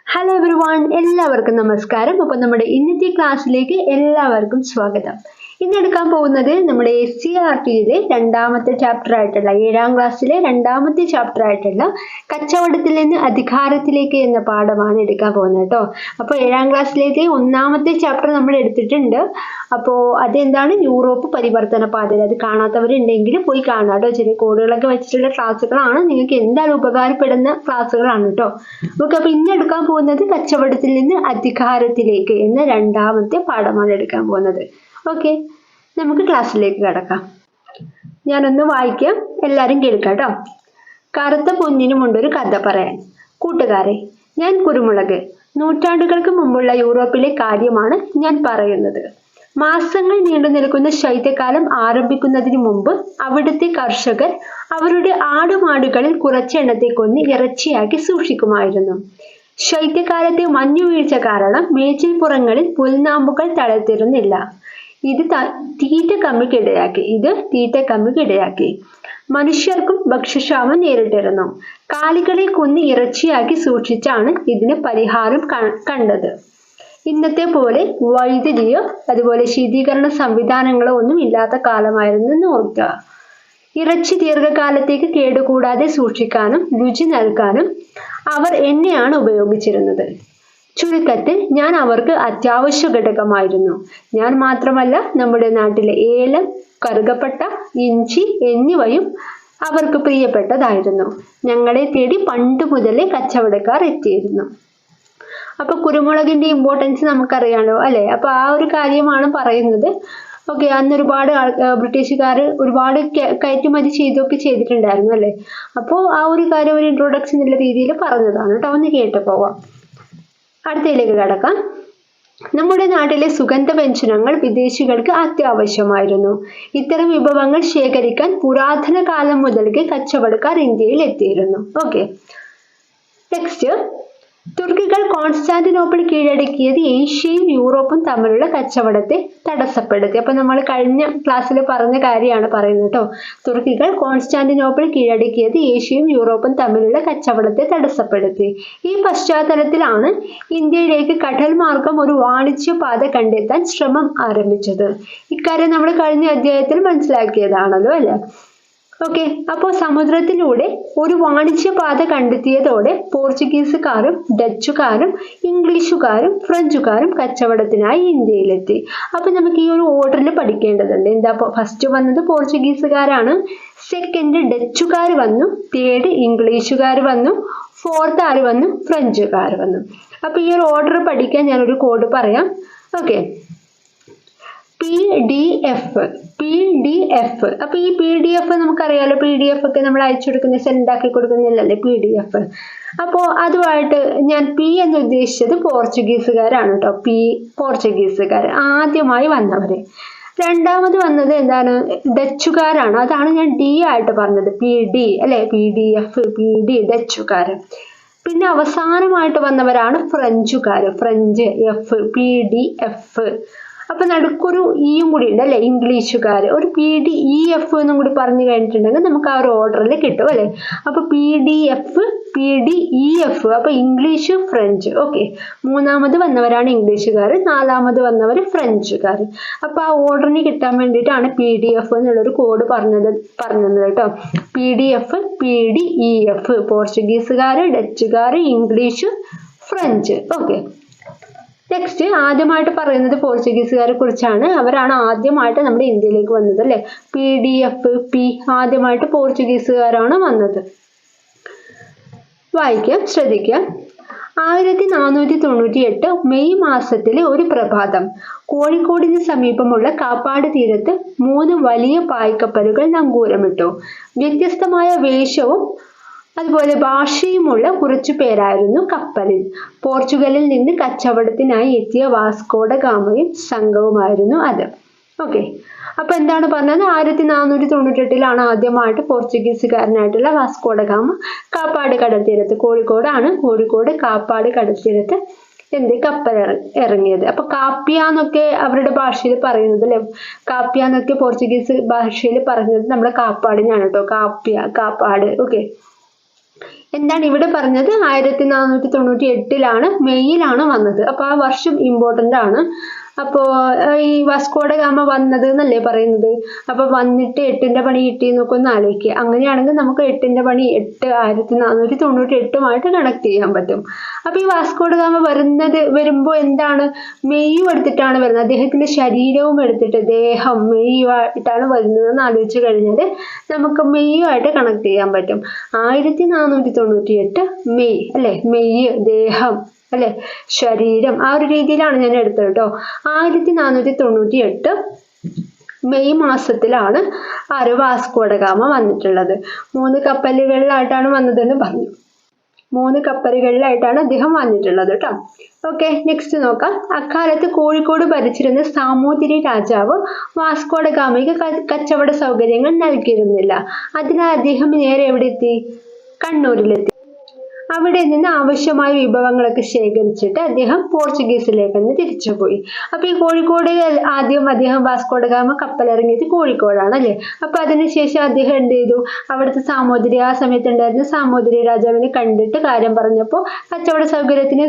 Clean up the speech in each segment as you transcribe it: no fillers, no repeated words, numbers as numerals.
Hello everyone, എല്ലാവർക്കും നമസ്കാരം. അപ്പോൾ നമ്മുടെ ഇന്നത്തെ ക്ലാസ്സിലേക്ക് എല്ലാവർക്കും സ്വാഗതം. ഇന്ന് എടുക്കാൻ പോകുന്നത് നമ്മുടെ SCERTയിലെ രണ്ടാമത്തെ ചാപ്റ്റർ ആയിട്ടുള്ള 7ാം ക്ലാസ്സിലെ രണ്ടാമത്തെ ചാപ്റ്റർ ആയിട്ടുള്ള കച്ചവടത്തിൽ നിന്ന് അധികാരത്തിലേക്ക് എന്ന പാഠമാണ് എടുക്കാൻ പോകുന്നത് കേട്ടോ. അപ്പോൾ 7ാം ക്ലാസ്സിലേക്ക് ഒന്നാമത്തെ ചാപ്റ്റർ നമ്മൾ എടുത്തിട്ടുണ്ട്. അപ്പോൾ അതെന്താണ്, യൂറോപ്പ് പരിവർത്തന പാത. അത് കാണാത്തവരുണ്ടെങ്കിൽ പോയി കാണാം കേട്ടോ. ചെറിയ കോഡുകളൊക്കെ വെച്ചിട്ടുള്ള ക്ലാസ്സുകളാണ്, നിങ്ങൾക്ക് എന്തായാലും ഉപകാരപ്പെടുന്ന ക്ലാസ്സുകളാണ് കേട്ടോ. ഓക്കെ, അപ്പോൾ ഇന്ന് എടുക്കാൻ പോകുന്നത് കച്ചവടത്തിൽ നിന്ന് അധികാരത്തിലേക്ക് എന്ന രണ്ടാമത്തെ പാഠമാണ് എടുക്കാൻ പോകുന്നത്. ഓക്കെ, നമുക്ക് ക്ലാസ്സിലേക്ക് കടക്കാം. ഞാനൊന്ന് വായിക്കാം, എല്ലാവരും കേൾക്കാം കേട്ടോ. കറുത്ത പൊന്നിനുമുണ്ടൊരു കഥ പറയാൻ. കൂട്ടുകാരെ, ഞാൻ കുരുമുളക്. നൂറ്റാണ്ടുകൾക്ക് മുമ്പുള്ള യൂറോപ്പിലെ കാര്യമാണ് ഞാൻ പറയുന്നത്. മാസങ്ങൾ നീണ്ടു നിൽക്കുന്ന ശൈത്യകാലം ആരംഭിക്കുന്നതിന് മുമ്പ് അവിടുത്തെ കർഷകർ അവരുടെ ആടുമാടുകളിൽ കുറച്ചെണ്ണത്തെ കൊന്ന് ഇറച്ചിയാക്കി സൂക്ഷിക്കുമായിരുന്നു. ശൈത്യകാലത്തെ മഞ്ഞുവീഴ്ച കാരണം മേച്ചിൽപ്പുറങ്ങളിൽ പുൽനാമ്പുകൾ തളർത്തിരുന്നില്ല. ഇത് തീറ്റ കമ്മിക്കിടയാക്കി. മനുഷ്യർക്കും ഭക്ഷ്യക്ഷാമം നേരിട്ടിരുന്നു. കാലികളെ കൊന്ന് ഇറച്ചിയാക്കി സൂക്ഷിച്ചാണ് ഇതിന് പരിഹാരം കണ്ടത്. ഇന്നത്തെ പോലെ വൈദ്യുതിയോ അതുപോലെ ശീതീകരണ സംവിധാനങ്ങളോ ഒന്നും ഇല്ലാത്ത കാലമായിരുന്നു എന്ന് ഓർക്കുക. ഇറച്ചി ദീർഘകാലത്തേക്ക് കേടുകൂടാതെ സൂക്ഷിക്കാനും രുചി നൽകാനും അവർ എണ്ണയാണ് ഉപയോഗിച്ചിരുന്നത്. ചുരുക്കത്തിൽ ഞാൻ അവർക്ക് അത്യാവശ്യ ഘടകമായിരുന്നു. ഞാൻ മാത്രമല്ല, നമ്മുടെ നാട്ടിലെ ഏലം, കറുകപ്പട്ട, ഇഞ്ചി എന്നിവയും അവർക്ക് പ്രിയപ്പെട്ടതായിരുന്നു. ഞങ്ങളെ തേടി പണ്ട് മുതലേ കച്ചവടക്കാർ എത്തിയിരുന്നു. അപ്പൊ കുരുമുളകിന്റെ ഇമ്പോർട്ടൻസ് നമുക്കറിയാലോ അല്ലെ. അപ്പൊ ആ ഒരു കാര്യമാണ് പറയുന്നത്. ഓക്കെ, അന്ന് ഒരുപാട് ബ്രിട്ടീഷുകാർ ഒരുപാട് കയറ്റുമതി ചെയ്തിട്ടുണ്ടായിരുന്നു അല്ലെ. അപ്പോൾ ആ ഒരു കാര്യം ഒരു ഇൻട്രൊഡക്ഷൻ എന്നുള്ള രീതിയിൽ പറഞ്ഞതാണ് കേട്ടോ. ഒന്ന് കേട്ട് പോവാം. അടുത്തയിലേക്ക് കടക്കാം. നമ്മുടെ നാട്ടിലെ സുഗന്ധവ്യഞ്ജനങ്ങൾ വിദേശികൾക്ക് അത്യാവശ്യമായിരുന്നു. ഇത്തരം വിഭവങ്ങൾ ശേഖരിക്കാൻ പുരാതന കാലം മുതൽക്ക് കച്ചവടക്കാർ ഇന്ത്യയിൽ എത്തിയിരുന്നു. Okay, next. തുർക്കികൾ കോൺസ്റ്റാന്റിനോപ്പിൾ കീഴടക്കിയത് ഏഷ്യയും യൂറോപ്പും തമ്മിലുള്ള കച്ചവടത്തെ തടസ്സപ്പെടുത്തി. അപ്പൊ നമ്മൾ കഴിഞ്ഞ ക്ലാസ്സിൽ പറഞ്ഞ കാര്യമാണ് പറയുന്നത് കേട്ടോ. തുർക്കികൾ കോൺസ്റ്റാന്റിനോപ്പിൾ കീഴടക്കിയത് ഏഷ്യയും യൂറോപ്പും തമ്മിലുള്ള കച്ചവടത്തെ തടസ്സപ്പെടുത്തി. ഈ പശ്ചാത്തലത്തിലാണ് ഇന്ത്യയിലേക്ക് കടൽ മാർഗം ഒരു വാണിജ്യ പാത കണ്ടെത്താൻ ശ്രമം ആരംഭിച്ചത്. ഇക്കാര്യം നമ്മൾ കഴിഞ്ഞ അധ്യായത്തിൽ മനസ്സിലാക്കിയതാണല്ലോ അല്ലെ. ഓക്കെ, അപ്പോൾ സമുദ്രത്തിലൂടെ ഒരു വാണിജ്യ പാത കണ്ടെത്തിയതോടെ പോർച്ചുഗീസുകാരും ഡച്ചുകാരും ഇംഗ്ലീഷുകാരും ഫ്രഞ്ചുകാരും കച്ചവടത്തിനായി ഇന്ത്യയിലെത്തി. അപ്പൊ നമുക്ക് ഈ ഒരു ഓർഡറിൽ പഠിക്കേണ്ടതുണ്ട്. എന്താ, ഫസ്റ്റ് വന്നത് പോർച്ചുഗീസുകാരാണ്, സെക്കൻഡ് ഡച്ചുകാർ വന്നു, തേർഡ് ഇംഗ്ലീഷുകാർ വന്നു, ഫോർത്ത് ആര് വന്നു, ഫ്രഞ്ചുകാർ വന്നു. അപ്പൊ ഈ ഒരു ഓർഡർ പഠിക്കാൻ ഞാനൊരു കോഡ് പറയാം. Okay, PDF. അപ്പൊ ഈ PDF നമുക്കറിയാലോ. PDF ഒക്കെ നമ്മൾ അയച്ചു കൊടുക്കുന്ന, സെൻഡ് ആക്കി കൊടുക്കുന്നില്ലല്ലേ PDF. അപ്പോ അതുമായിട്ട് ഞാൻ P എന്ന് ഉദ്ദേശിച്ചത് പോർച്ചുഗീസുകാരാണ് കേട്ടോ. പോർച്ചുഗീസുകാർ ആദ്യമായി വന്നവര്. രണ്ടാമത് വന്നത് എന്താണ്, ഡച്ചുകാരാണ്. അതാണ് ഞാൻ D ആയിട്ട് പറഞ്ഞത്, PD അല്ലെ. PDF, PD, ഡച്ചുകാർ. പിന്നെ അവസാനമായിട്ട് വന്നവരാണ് ഫ്രഞ്ചുകാർ, ഫ്രഞ്ച്, PDF. അപ്പൊ നടുക്കൊരു ഇയും കൂടി ഉണ്ട് അല്ലെ, ഇംഗ്ലീഷുകാർ. ഒരു PDEF എന്നും കൂടി പറഞ്ഞു കഴിഞ്ഞിട്ടുണ്ടെങ്കിൽ നമുക്ക് ആ ഒരു ഓർഡറിൽ കിട്ടും അല്ലെ. അപ്പൊ PDF, PDEF. അപ്പൊ ഇംഗ്ലീഷ്, ഫ്രഞ്ച്. ഓക്കെ, മൂന്നാമത് വന്നവരാണ് ഇംഗ്ലീഷുകാർ, നാലാമത് വന്നവർ ഫ്രഞ്ചുകാർ. അപ്പൊ ആ ഓർഡറിന് കിട്ടാൻ വേണ്ടിയിട്ടാണ് PDF എന്നുള്ളൊരു കോഡ് പറഞ്ഞത് കേട്ടോ. PDF, PDEF. പോർച്ചുഗീസുകാർ, ഡച്ചുകാർ, ഇംഗ്ലീഷ്, ഫ്രഞ്ച്. Okay, next. ആദ്യമായിട്ട് പറയുന്നത് പോർച്ചുഗീസുകാരെ കുറിച്ചാണ്. അവരാണ് ആദ്യമായിട്ട് നമ്മുടെ ഇന്ത്യയിലേക്ക് വന്നത് അല്ലെ. PDF, P ആദ്യമായിട്ട് പോർച്ചുഗീസുകാരാണ് വന്നത്. വായിക്കാം, ശ്രദ്ധിക്കാം. 1498 മെയ് മാസത്തിലെ ഒരു പ്രഭാതം കോഴിക്കോടിന് സമീപമുള്ള കാപ്പാട് തീരത്ത് 3 വലിയ പായ്ക്കപ്പലുകൾ നങ്കൂരമിട്ടു. വ്യത്യസ്തമായ വേഷവും അതുപോലെ ഭാഷയുമുള്ള കുറച്ചു പേരായിരുന്നു കപ്പലിൽ. പോർച്ചുഗലിൽ നിന്ന് കച്ചവടത്തിനായി എത്തിയ വാസ്കോഡ ഗാമയും സംഘവുമായിരുന്നു അത്. ഓക്കെ, അപ്പൊ എന്താണ് പറഞ്ഞത്, 1498 ആദ്യമായിട്ട് പോർച്ചുഗീസുകാരനായിട്ടുള്ള വാസ്കോഡ ഗാമ കാപ്പാട് കടൽത്തീരത്ത്, കോഴിക്കോട് കാപ്പാട് കടൽത്തീരത്ത് കപ്പൽ ഇറങ്ങിയത്. അപ്പൊ കാപ്പിയ എന്നൊക്കെ അവരുടെ ഭാഷയിൽ പറയുന്നത് അല്ലെ. കാപ്പിയ എന്നൊക്കെ പോർച്ചുഗീസ് ഭാഷയിൽ പറയുന്നത് നമ്മുടെ കാപ്പാടിനാണ് കേട്ടോ. കാപ്പാട്. ഓക്കെ, എന്താണ് ഇവിടെ പറഞ്ഞത്? 1498 മെയ്യിലാണ് വന്നത്. അപ്പൊ ആ വർഷം ഇമ്പോർട്ടന്റ് ആണ്. അപ്പോ ഈ വാസ്കോഡ ഗാമ വന്നത് എന്നല്ലേ പറയുന്നത്? അപ്പൊ വന്നിട്ട് 8ന്റെ പണി കിട്ടി എന്നൊക്കെ ഒന്ന് ആലോചിക്കുക. അങ്ങനെയാണെങ്കിൽ നമുക്ക് 8ന്റെ പണി 1498 കണക്ട് ചെയ്യാൻ പറ്റും. അപ്പൊ ഈ വാസ്കോഡ ഗാമ വരുമ്പോ എന്താണ്? മെയ്യും എടുത്തിട്ടാണ് വരുന്നത്. അദ്ദേഹത്തിന്റെ ശരീരവും എടുത്തിട്ട് ദേഹം മെയ്യുമായിട്ടാണ് വരുന്നത് എന്ന് ആലോചിച്ച് കഴിഞ്ഞാൽ നമുക്ക് മെയ്യുമായിട്ട് കണക്ട് ചെയ്യാൻ പറ്റും. 1498 മെയ് അല്ലെ? മെയ്യ്, ദേഹം അല്ലെ, ശരീരം, ആ ഒരു രീതിയിലാണ് ഞാൻ എടുത്തത് കേട്ടോ. 1498 മെയ് മാസത്തിലാണ് വാസ്കോഡ ഗാമ വന്നിട്ടുള്ളത്. 3 കപ്പലുകളിലായിട്ടാണ് വന്നതെന്ന് പറഞ്ഞു. 3 കപ്പലുകളിലായിട്ടാണ് അദ്ദേഹം വന്നിട്ടുള്ളത് കേട്ടോ. ഓക്കെ, നെക്സ്റ്റ് നോക്കാം. അക്കാലത്ത് കോഴിക്കോട് ഭരിച്ചിരുന്ന സാമൂതിരി രാജാവ് വാസ്കോഡ ഗാമയ്ക്ക് കച്ചവട സൗകര്യങ്ങൾ നൽകിയിരുന്നില്ല. അതിനാൽ അദ്ദേഹം നേരെ എവിടെ എത്തി? കണ്ണൂരിലെത്തി. അവിടെ നിന്ന് ആവശ്യമായ വിഭവങ്ങളൊക്കെ ശേഖരിച്ചിട്ട് അദ്ദേഹം പോർച്ചുഗീസിലേക്ക് തന്നെ തിരിച്ചുപോയി. അപ്പൊ ഈ കോഴിക്കോട് ആദ്യം അദ്ദേഹം വാസ്കോഡ ഗാമ കപ്പലിറങ്ങിയത് കോഴിക്കോടാണ് അല്ലെ? അപ്പൊ അതിനുശേഷം അദ്ദേഹം എന്ത് ചെയ്തു? അവിടുത്തെ ആ സമയത്ത് ഉണ്ടായിരുന്ന സാമൂതിരി രാജാവിനെ കണ്ടിട്ട് കാര്യം പറഞ്ഞപ്പോൾ കച്ചവട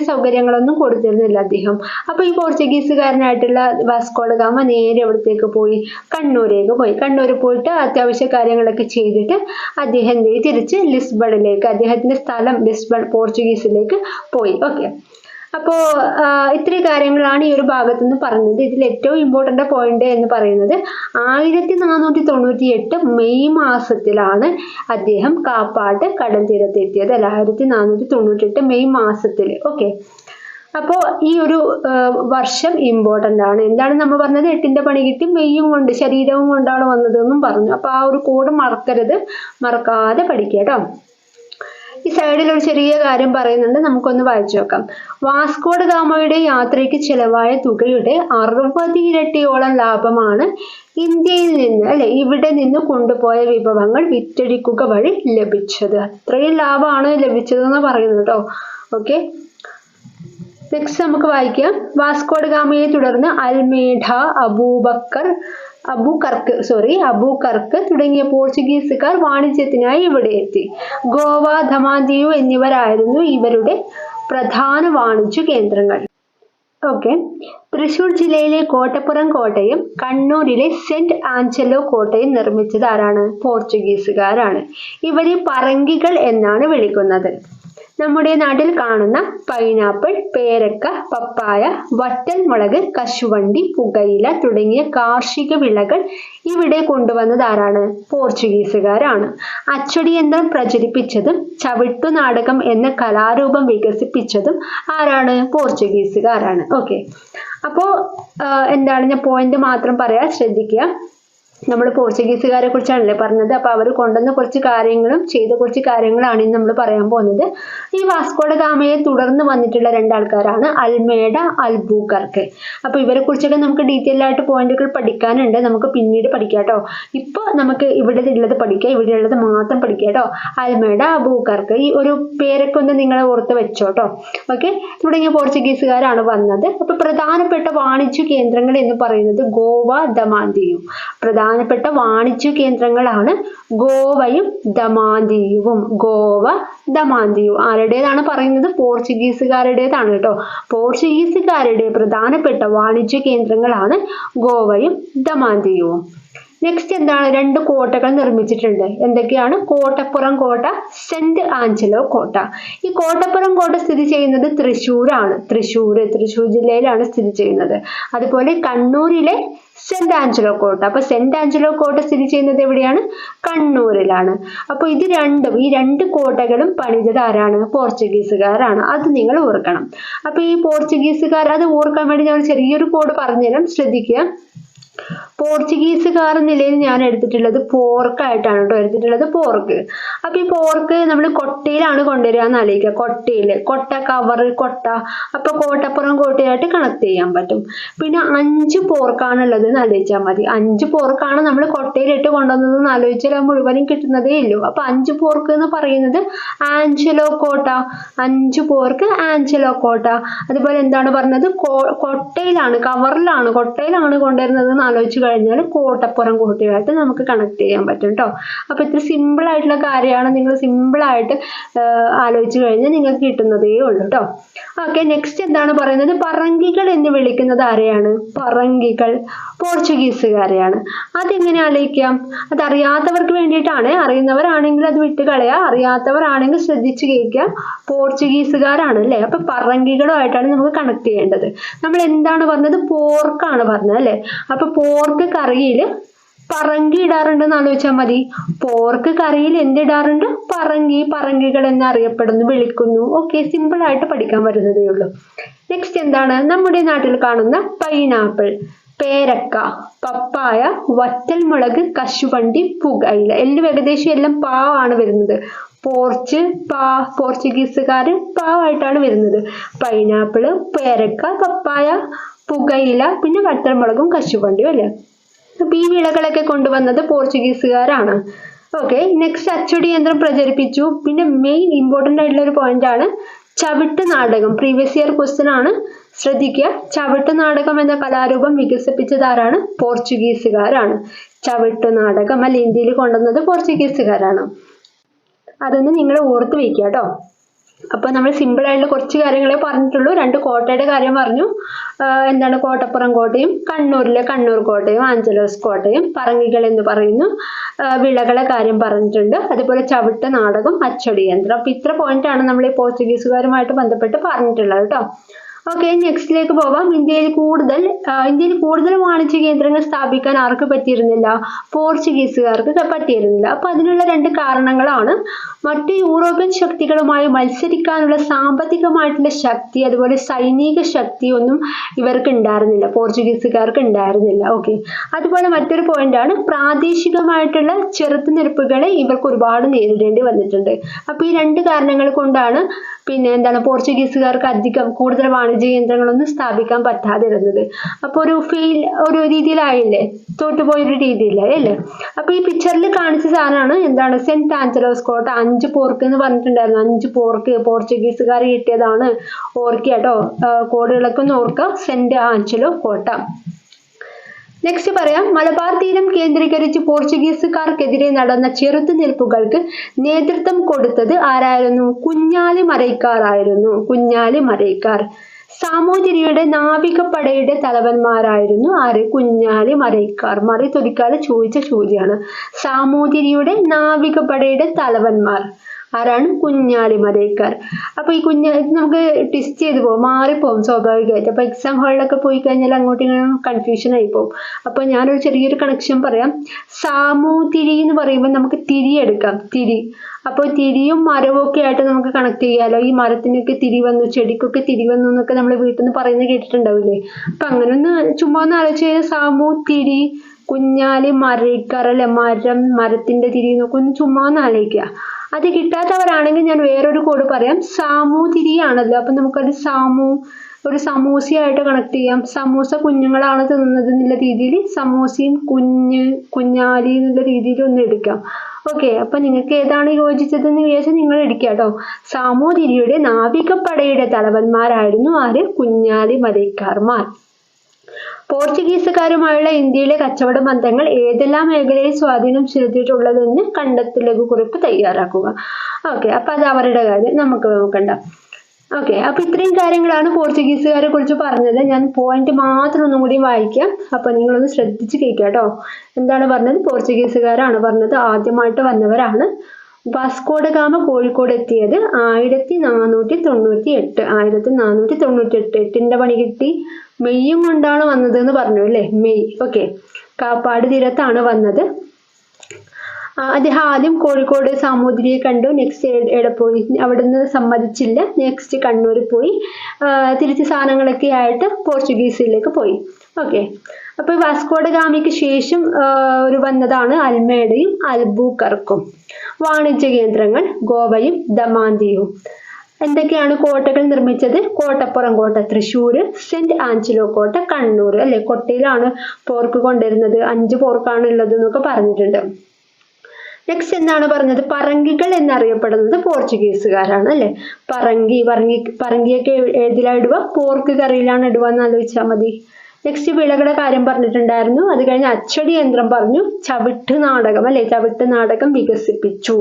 സൗകര്യങ്ങളൊന്നും കൊടുത്തിരുന്നില്ല അദ്ദേഹം. അപ്പൊ ഈ പോർച്ചുഗീസുകാരനായിട്ടുള്ള വാസ്കോഡ ഗാമ നേരെ എവിടത്തേക്ക് പോയി? കണ്ണൂരേക്ക് പോയി. കണ്ണൂര് പോയിട്ട് അത്യാവശ്യ കാര്യങ്ങളൊക്കെ ചെയ്തിട്ട് അദ്ദേഹം തിരിച്ച് ലിസ്ബണിലേക്ക്, അദ്ദേഹത്തിന്റെ സ്ഥലം പോർച്ചുഗീസിലേക്ക് പോയി. ഓക്കെ, അപ്പോ ഇത്രയും കാര്യങ്ങളാണ് ഈ ഒരു ഭാഗത്ത് നിന്ന് പറഞ്ഞത്. ഇതിൽ ഏറ്റവും ഇമ്പോർട്ടന്റ് പോയിന്റ് എന്ന് പറയുന്നത് 1498 മെയ് മാസത്തിലാണ് അദ്ദേഹം കാപ്പാട് കടൽ തീരത്തെത്തിയത്. അല്ല, 1498 മെയ് മാസത്തിൽ. ഓക്കെ, അപ്പോ ഈ ഒരു വർഷം ഇമ്പോർട്ടന്റ് ആണ്. എന്താണ് നമ്മൾ പറഞ്ഞത്? 8ന്റെ പണി കിട്ടി, മെയ്യും കൊണ്ട്, ശരീരവും കൊണ്ടാണ് വന്നതെന്നും പറഞ്ഞു. അപ്പൊ ആ ഒരു കോഡ് മറക്കാതെ പഠിക്കുക കേട്ടോ. ഈ സൈഡിൽ ഒരു ചെറിയ കാര്യം പറയുന്നുണ്ട്, നമുക്കൊന്ന് വായിച്ചു നോക്കാം. വാസ്കോഡ ഗാമയുടെ യാത്രയ്ക്ക് ചെലവായ തുകയുടെ 60 ഇരട്ടിയോളം ലാഭമാണ് ഇന്ത്യയിൽ നിന്ന് ഇവിടെ നിന്ന് കൊണ്ടുപോയ വിഭവങ്ങൾ വിറ്റഴിക്കുക വഴി ലഭിച്ചത്. അത്രയും ലാഭമാണ് ലഭിച്ചതെന്ന് പറയുന്നത് കേട്ടോ. ഓക്കെ, നെക്സ്റ്റ് നമുക്ക് വായിക്കാം. വാസ്കോഡ ഗാമയെ തുടർന്ന് അൽമേഡ, അബൂക്കർക്ക് തുടങ്ങിയ പോർച്ചുഗീസുകാർ വാണിജ്യത്തിനായി ഇവിടെ എത്തി. ഗോവ, ദമാദിയു എന്നിവരായിരുന്നു ഇവരുടെ പ്രധാന വാണിജ്യ കേന്ദ്രങ്ങൾ. ഓക്കെ, തൃശൂർ ജില്ലയിലെ കോട്ടപ്പുറം കോട്ടയും കണ്ണൂരിലെ സെന്റ് ആഞ്ചലോ കോട്ടയും നിർമ്മിച്ചത് ആരാണ്? പോർച്ചുഗീസുകാരാണ്. ഇവരെ പറങ്കികൾ എന്നാണ് വിളിക്കുന്നത്. നമ്മുടെ നാട്ടിൽ കാണുന്ന പൈനാപ്പിൾ, പേരക്ക, പപ്പായ, വറ്റൽമുളക്, കശുവണ്ടി, പുകയില തുടങ്ങിയ കാർഷിക വിളകൾ ഇവിടെ കൊണ്ടുവന്നത് ആരാണ്? പോർച്ചുഗീസുകാരാണ്. അച്ചടി യന്ത്രം പ്രചരിപ്പിച്ചതും ചവിട്ടുനാടകം എന്ന കലാരൂപം വികസിപ്പിച്ചതും ആരാണ്? പോർച്ചുഗീസുകാരാണ്. ഓക്കെ, അപ്പോ എന്താണ്, ഞാൻ പോയിന്റ് മാത്രം പറയാൻ ശ്രദ്ധിക്കുക. നമ്മൾ പോർച്ചുഗീസുകാരെ കുറിച്ചാണല്ലേ പറഞ്ഞത്. അപ്പൊ അവർ കൊണ്ടുവന്ന കുറച്ച് കാര്യങ്ങളും ചെയ്ത കുറച്ച് കാര്യങ്ങളാണ് ഇന്ന് നമ്മൾ പറയാൻ പോകുന്നത്. ഈ വാസ്കോഡ ഗാമയെ തുടർന്ന് വന്നിട്ടുള്ള 2 ആൾക്കാരാണ് അൽമേഡ, അൽബൂക്കർക്ക്. അപ്പൊ ഇവരെ കുറിച്ചൊക്കെ നമുക്ക് ഡീറ്റെയിൽ ആയിട്ട് പോയിന്റുകൾ പഠിക്കാനുണ്ട്, നമുക്ക് പിന്നീട് പഠിക്കാം കേട്ടോ. ഇപ്പൊ നമുക്ക് ഇവിടെ ഉള്ളത് പഠിക്കാം, ഇവിടെ ഉള്ളത് മാത്രം പഠിക്കാം കേട്ടോ. അൽമേഡ, അബൂക്കർക്ക്, ഈ ഒരു പേരൊക്കെ ഒന്ന് നിങ്ങൾ ഓർത്ത് വെച്ചോട്ടോ. ഓക്കെ, തുടങ്ങിയ പോർച്ചുഗീസുകാരാണ് വന്നത്. അപ്പൊ പ്രധാനപ്പെട്ട വാണിജ്യ കേന്ദ്രങ്ങൾ എന്ന് പറയുന്നത് ഗോവ, ദമാദിയു. പ്രധാനപ്പെട്ട വാണിജ്യ കേന്ദ്രങ്ങളാണ് ഗോവയും ദമാദിയുവും. ഗോവ, ദമാദിയു ആരുടേതാണ് പറയുന്നത്? പോർച്ചുഗീസുകാരുടേതാണ് കേട്ടോ. പോർച്ചുഗീസുകാരുടെ പ്രധാനപ്പെട്ട വാണിജ്യ കേന്ദ്രങ്ങളാണ് ഗോവയും ദമാദിയുവും. നെക്സ്റ്റ് എന്താണ്? 2 കോട്ടകൾ നിർമ്മിച്ചിട്ടുണ്ട്. എന്തൊക്കെയാണ്? കോട്ടപ്പുറം കോട്ട, സെന്റ് ആഞ്ചലോ കോട്ട. ഈ കോട്ടപ്പുറം കോട്ട സ്ഥിതി ചെയ്യുന്നത് തൃശ്ശൂരാണ്. തൃശ്ശൂർ ജില്ലയിലാണ് സ്ഥിതി ചെയ്യുന്നത്. അതുപോലെ കണ്ണൂരിലെ സെന്റ് ആഞ്ചലോ കോട്ട. അപ്പൊ സെന്റ് ആഞ്ചലോ കോട്ട സ്ഥിതി ചെയ്യുന്നത് എവിടെയാണ്? കണ്ണൂരിലാണ്. അപ്പൊ ഈ 2 കോട്ടകളും പണിതത് ആരാണ്? പോർച്ചുഗീസുകാരാണ്. അത് നിങ്ങൾ ഓർക്കണം. അപ്പൊ ഈ പോർച്ചുഗീസുകാർ, അത് ഓർക്കാൻ വേണ്ടി ഞാൻ ചെറിയൊരു കോഡ് പറഞ്ഞുതരാം, ശ്രദ്ധിക്കുക. പോർച്ചുഗീസുകാർ നിലയിൽ ഞാൻ എടുത്തിട്ടുള്ളത് പോർക്ക് ആയിട്ടാണ് കേട്ടോ എടുത്തിട്ടുള്ളത്. പോർക്ക്. അപ്പൊ ഈ പോർക്ക് നമ്മൾ കൊട്ടയിലാണ് കൊണ്ടുവരിക എന്ന് ആലോചിക്കുക. കൊട്ട, കവർ, കൊട്ട. അപ്പൊ കോട്ടപ്പുറം കോട്ടയായിട്ട് കണക്ട് ചെയ്യാൻ പറ്റും. പിന്നെ 5 പോർക്കാണുള്ളത് എന്ന് ആലോചിച്ചാൽ മതി. 5 പോർക്കാണ് നമ്മൾ കൊട്ടയിലിട്ട് കൊണ്ടുവന്നത് എന്ന് ആലോചിച്ചാൽ മുഴുവനും കിട്ടുന്നതേ ഉള്ളൂ. അപ്പൊ 5 പോർക്ക് എന്ന് പറയുന്നത് ആഞ്ചലോ കോട്ട. 5 പോർക്ക് ആഞ്ചലോ കോട്ട. അതുപോലെ എന്താണ് പറഞ്ഞത്? കൊട്ടയിലാണ്, കവറിലാണ്, കൊട്ടയിലാണ് കൊണ്ടുവരുന്നത് എന്ന് ആലോചിച്ച് കഴിഞ്ഞാൽ കോട്ടപ്പുറം കോട്ടയുമായിട്ട് നമുക്ക് കണക്ട് ചെയ്യാൻ പറ്റും കേട്ടോ. അപ്പൊ ഇത്ര സിമ്പിൾ ആയിട്ടുള്ള കാര്യമാണ്, നിങ്ങൾ സിമ്പിൾ ആയിട്ട് ആലോചിച്ച് കഴിഞ്ഞാൽ നിങ്ങൾക്ക് കിട്ടുന്നതേ ഉള്ളൂ കേട്ടോ. ഓക്കെ, നെക്സ്റ്റ് എന്താണ് പറയുന്നത്? പറങ്കികൾ എന്ന് വിളിക്കുന്നത് ആരെയാണ്? പറങ്കികൾ പോർച്ചുഗീസുകാരെയാണ്. അതെങ്ങനെ ആലോചിക്കാം? അത് അറിയാത്തവർക്ക് വേണ്ടിയിട്ടാണ്, അറിയുന്നവരാണെങ്കിൽ അത് വിട്ടുകളയാ, അറിയാത്തവരാണെങ്കിൽ ശ്രദ്ധിച്ചു കേൾക്കുക. പോർച്ചുഗീസുകാരാണ് അല്ലെ. അപ്പൊ പറങ്കികളുമായിട്ടാണ് നമുക്ക് കണക്ട് ചെയ്യേണ്ടത്. നമ്മൾ എന്താണ് പറഞ്ഞത്? പോർക്കാണ് പറഞ്ഞത് അല്ലെ. അപ്പൊ പോർക്ക് കറിയിൽ പറങ്കി ഇടാറുണ്ടെന്ന് ആലോചിച്ചാൽ മതി. പോർക്ക് കറിയിൽ എന്തിടാറുണ്ട്? പറങ്കി. പറങ്കികൾ എന്നറിയപ്പെടുന്നു, വിളിക്കുന്നു. ഓക്കെ, സിമ്പിൾ ആയിട്ട് പഠിക്കാൻ വരുന്നതേ ഉള്ളൂ. നെക്സ്റ്റ് എന്താണ്? നമ്മുടെ നാട്ടിൽ കാണുന്ന പൈനാപ്പിൾ, പേരക്ക, പപ്പായ, വറ്റൽമുളക്, കശുവണ്ടി, പുകയില, എല്ലാം ഏകദേശം എല്ലാം പാവാണ് വരുന്നത്. പോർച്ചുഗീസുകാർ പാവായിട്ടാണ് വരുന്നത്. പൈനാപ്പിള്, പേരക്ക, പപ്പായ, പുകയില, പിന്നെ വറ്റൽമുളകും കശുവണ്ടിയും അല്ലേ. അപ്പൊ ഈ വിളകളൊക്കെ കൊണ്ടുവന്നത് പോർച്ചുഗീസുകാരാണ്. ഓക്കെ, നെക്സ്റ്റ് അച്ചടി യന്ത്രം പ്രചരിപ്പിച്ചു. പിന്നെ മെയിൻ ഇമ്പോർട്ടന്റ് ആയിട്ടുള്ള ഒരു പോയിന്റ് ആണ് ചവിട്ട് നാടകം. പ്രീവിയസ് ഇയർ ക്വസ്റ്റ്യൻ ആണ്, ശ്രദ്ധിക്കുക. ചവിട്ട് നാടകം എന്ന കലാരൂപം വികസിപ്പിച്ചതാരാണ്? പോർച്ചുഗീസുകാരാണ്. ചവിട്ട് നാടകം അല്ലെ ഇന്ത്യയിൽ കൊണ്ടുവന്നത് പോർച്ചുഗീസുകാരാണ്. അതൊന്ന് നിങ്ങൾ ഓർത്ത് വെക്കുക കേട്ടോ. അപ്പൊ നമ്മൾ സിമ്പിൾ ആയിട്ടുള്ള കുറച്ച് കാര്യങ്ങളെ പറഞ്ഞിട്ടുള്ളൂ. 2 കോട്ടയുടെ കാര്യം പറഞ്ഞു. എന്താണ്? കോട്ടപ്പുറം കോട്ടയും കണ്ണൂരിലെ കണ്ണൂർ കോട്ടയും ആഞ്ചലോസ് കോട്ടയും, പറങ്കികൾ എന്ന് പറയുന്നു, വിളകളെ കാര്യം പറഞ്ഞിട്ടുണ്ട്. അതുപോലെ ചവിട്ട് നാടകം, അച്ചടി യന്ത്രം. അപ്പൊ ഇത്ര പോയിന്റ് ആണ് നമ്മൾ ഈ പോർച്ചുഗീസുകാരുമായിട്ട് ബന്ധപ്പെട്ട് പറഞ്ഞിട്ടുള്ളത് കേട്ടോ. ഓക്കെ, നെക്സ്റ്റിലേക്ക് പോവാം. ഇന്ത്യയിൽ കൂടുതൽ വാണിജ്യ കേന്ദ്രങ്ങൾ സ്ഥാപിക്കാൻ ആർക്ക് പറ്റിയിരുന്നില്ല? പോർച്ചുഗീസുകാർക്ക് പറ്റിയിരുന്നില്ല. അപ്പൊ അതിനുള്ള 2 കാരണങ്ങളാണ്. മറ്റ് യൂറോപ്യൻ ശക്തികളുമായി മത്സരിക്കാനുള്ള സാമ്പത്തികമായിട്ടുള്ള ശക്തി, അതുപോലെ സൈനിക ശക്തി ഒന്നും ഇവർക്ക് ഉണ്ടായിരുന്നില്ല, പോർച്ചുഗീസുകാർക്ക് ഉണ്ടായിരുന്നില്ല. ഓക്കെ, അതുപോലെ മറ്റൊരു പോയിന്റ് ആണ് പ്രാദേശികമായിട്ടുള്ള ചെറുത്തുനിൽപ്പുകളെ ഇവർക്ക് ഒരുപാട് നേരിടേണ്ടി വന്നിട്ടുണ്ട്. അപ്പൊ ഈ 2 കാരണങ്ങൾ കൊണ്ടാണ് പിന്നെ എന്താണ് പോർച്ചുഗീസുകാർക്ക് കൂടുതൽ വാണിജ്യ കേന്ദ്രങ്ങളൊന്നും സ്ഥാപിക്കാൻ പറ്റാതിരുന്നത്. അപ്പൊ ഒരു രീതിയിലായില്ലേ, തോറ്റുപോയൊരു രീതിയിലായി അല്ലേ. അപ്പൊ ഈ പിക്ചറിൽ കാണിച്ച സാധനമാണ് എന്താണ്? സെന്റ് ആഞ്ചലോസ് കോട്ട. 5 പോർക്ക് എന്ന് പറഞ്ഞിട്ടുണ്ടായിരുന്നു. 5 പോർക്ക് പോർച്ചുഗീസുകാർ കിട്ടിയതാണ്. ഓർക്കുക കേട്ടോ, കോടുകളൊക്കെ ഒന്ന് ഓർക്കുക. സെന്റ് ആഞ്ചലോ കോട്ട. നെക്സ്റ്റ് പറയാം. മലബാർ തീരം കേന്ദ്രീകരിച്ച് പോർച്ചുഗീസുകാർക്കെതിരെ നടന്ന ചെറുത്തുനിൽപ്പുകൾക്ക് നേതൃത്വം കൊടുത്തത് ആരായിരുന്നു? കുഞ്ഞാലി മരയ്ക്കാർ ആയിരുന്നു. കുഞ്ഞാലി മരയ്ക്കാർ. സാമൂതിരിയുടെ നാവികപ്പടയുടെ തലവന്മാരായിരുന്നു ആര്? കുഞ്ഞാലി മരയ്ക്കാർ. മറി തൊലിക്കാതെ ചോദിച്ച ചോദ്യമാണ്. സാമൂതിരിയുടെ നാവികപ്പടയുടെ തലവന്മാർ ആരാണ്? കുഞ്ഞാലി മരയ്ക്കാർ. അപ്പൊ ഈ നമുക്ക് ടെസ്റ്റ് ചെയ്ത് പോകും, മാറിപ്പോകും സ്വാഭാവികമായിട്ട്. അപ്പൊ എക്സാം ഹാളിലൊക്കെ പോയി കഴിഞ്ഞാൽ അങ്ങോട്ടും ഇങ്ങനെ കൺഫ്യൂഷൻ ആയി പോകും. അപ്പൊ ഞാനൊരു ചെറിയൊരു കണക്ഷൻ പറയാം. സാമൂതിരി എന്ന് പറയുമ്പോൾ നമുക്ക് തിരി എടുക്കാം, തിരി. അപ്പോൾ തിരിയും മരവും ഒക്കെ ആയിട്ട് നമുക്ക് കണക്ട് ചെയ്യാലോ. ഈ മരത്തിനൊക്കെ തിരി വന്നു, ചെടിക്കൊക്കെ തിരി വന്നു എന്നൊക്കെ നമ്മൾ വീട്ടിൽ നിന്ന് പറയുന്നത് കേട്ടിട്ടുണ്ടാവില്ലേ. അപ്പൊ അങ്ങനെ ഒന്ന് ചുമ്മാ ഒന്ന് ആലോചിച്ച് കഴിഞ്ഞാൽ സാമൂതിരി, കുഞ്ഞാലി മരയ്ക്കാർ അല്ലെ, മരത്തിന്റെ തിരി എന്നൊക്കെ ഒന്ന് ചുമ്മാ ഒന്ന് ആലോചിക്കുക. അത് കിട്ടാത്തവരാണെങ്കിൽ ഞാൻ വേറൊരു കോഡ് പറയാം. സാമൂതിരിയാണല്ലോ, അപ്പൊ നമുക്കത് ഒരു സമൂസയായിട്ട് കണക്ട് ചെയ്യാം. സമൂസ കുഞ്ഞുങ്ങളാണ് തിന്നുന്നത് എന്നുള്ള രീതിയിൽ സമൂസയും കുഞ്ഞാലി എന്നുള്ള രീതിയിൽ ഒന്ന് എടുക്കാം. ഓക്കെ, അപ്പൊ നിങ്ങൾക്ക് ഏതാണ് യോജിച്ചതെന്ന് വിചാരിച്ചാൽ നിങ്ങൾ എടുക്കുക കേട്ടോ. സാമൂതിരിയുടെ നാവികപ്പടയുടെ തലവന്മാരായിരുന്നു ആര്? കുഞ്ഞാലി മരയ്ക്കാർമാർ. പോർച്ചുഗീസുകാരുമായുള്ള ഇന്ത്യയിലെ കച്ചവട ബന്ധങ്ങൾ ഏതെല്ലാം മേഖലയിൽ സ്വാധീനം ചെലുത്തിയിട്ടുള്ളതെന്ന് കണ്ടെത്തി ലഘുകുറിപ്പ് തയ്യാറാക്കുക. ഓക്കെ, അപ്പൊ അത് അവരുടെ കാര്യം, നമുക്ക് നോക്കണ്ട. ഓക്കെ, അപ്പൊ ഇത്രയും കാര്യങ്ങളാണ് പോർച്ചുഗീസുകാരെ കുറിച്ച് പറഞ്ഞത്. ഞാൻ പോയിന്റ് മാത്രം ഒന്നും കൂടി വായിക്കാം. അപ്പൊ നിങ്ങളൊന്ന് ശ്രദ്ധിച്ച് കേൾക്കുക കേട്ടോ. എന്താണ് പറഞ്ഞത്? പോർച്ചുഗീസുകാരാണ് പറഞ്ഞത്. ആദ്യമായിട്ട് വന്നവരാണ്. വാസ്കോ ഡ ഗാമ കോഴിക്കോട് എത്തിയത് 1498. 1498. 8ന്റെ പണി കിട്ടി. മെയ്യും കൊണ്ടാണ് വന്നത് എന്ന് പറഞ്ഞു അല്ലേ, മെയ്. ഓക്കെ, കാപ്പാട് തീരത്താണ് വന്നത്. അദ്ദേഹം ആദ്യം കോഴിക്കോട് സാമൂതിരിയെ കണ്ടു. നെക്സ്റ്റ് എവിടെ പോയി? അവിടുന്ന് സമ്മതിച്ചില്ല. നെക്സ്റ്റ് കണ്ണൂർ പോയി. തിരിച്ച് സാധനങ്ങളൊക്കെ ആയിട്ട് പോർച്ചുഗീസിലേക്ക് പോയി. ഓക്കെ, അപ്പൊ വാസ്കോ ഡ ഗാമയ്ക്ക് ശേഷം വന്നതാണ് അൽമേഡയും അൽബുക്കർക്കും. വാണിജ്യ കേന്ദ്രങ്ങൾ ഗോവയും ദമാന്തിയും. എന്തൊക്കെയാണ് കോട്ടകൾ നിർമ്മിച്ചത്? കോട്ടപ്പുറം കോട്ട തൃശ്ശൂര്, സെന്റ് ആഞ്ചലോ കോട്ട കണ്ണൂർ അല്ലെ. കൊട്ടയിലാണ് പോർക്ക് കൊണ്ടുവരുന്നത്. 5 പോർക്കാണ് ഉള്ളത് എന്നൊക്കെ പറഞ്ഞിട്ടുണ്ട്. നെക്സ്റ്റ് എന്താണ് പറഞ്ഞത്? പറങ്കികൾ എന്നറിയപ്പെടുന്നത് പോർച്ചുഗീസുകാരാണ് അല്ലെ. പറങ്കിയൊക്കെ ഏതിലാ ഇടുക? പോർക്ക് കറിയിലാണ് ഇടുക എന്ന് ആലോചിച്ചാൽ മതി. നെക്സ്റ്റ് വിളകളുടെ കാര്യം പറഞ്ഞിട്ടുണ്ടായിരുന്നു. അത് കഴിഞ്ഞ് അച്ചടി യന്ത്രം പറഞ്ഞു. ചവിട്ട് നാടകം അല്ലെ, ചവിട്ട് നാടകം വികസിപ്പിച്ചു.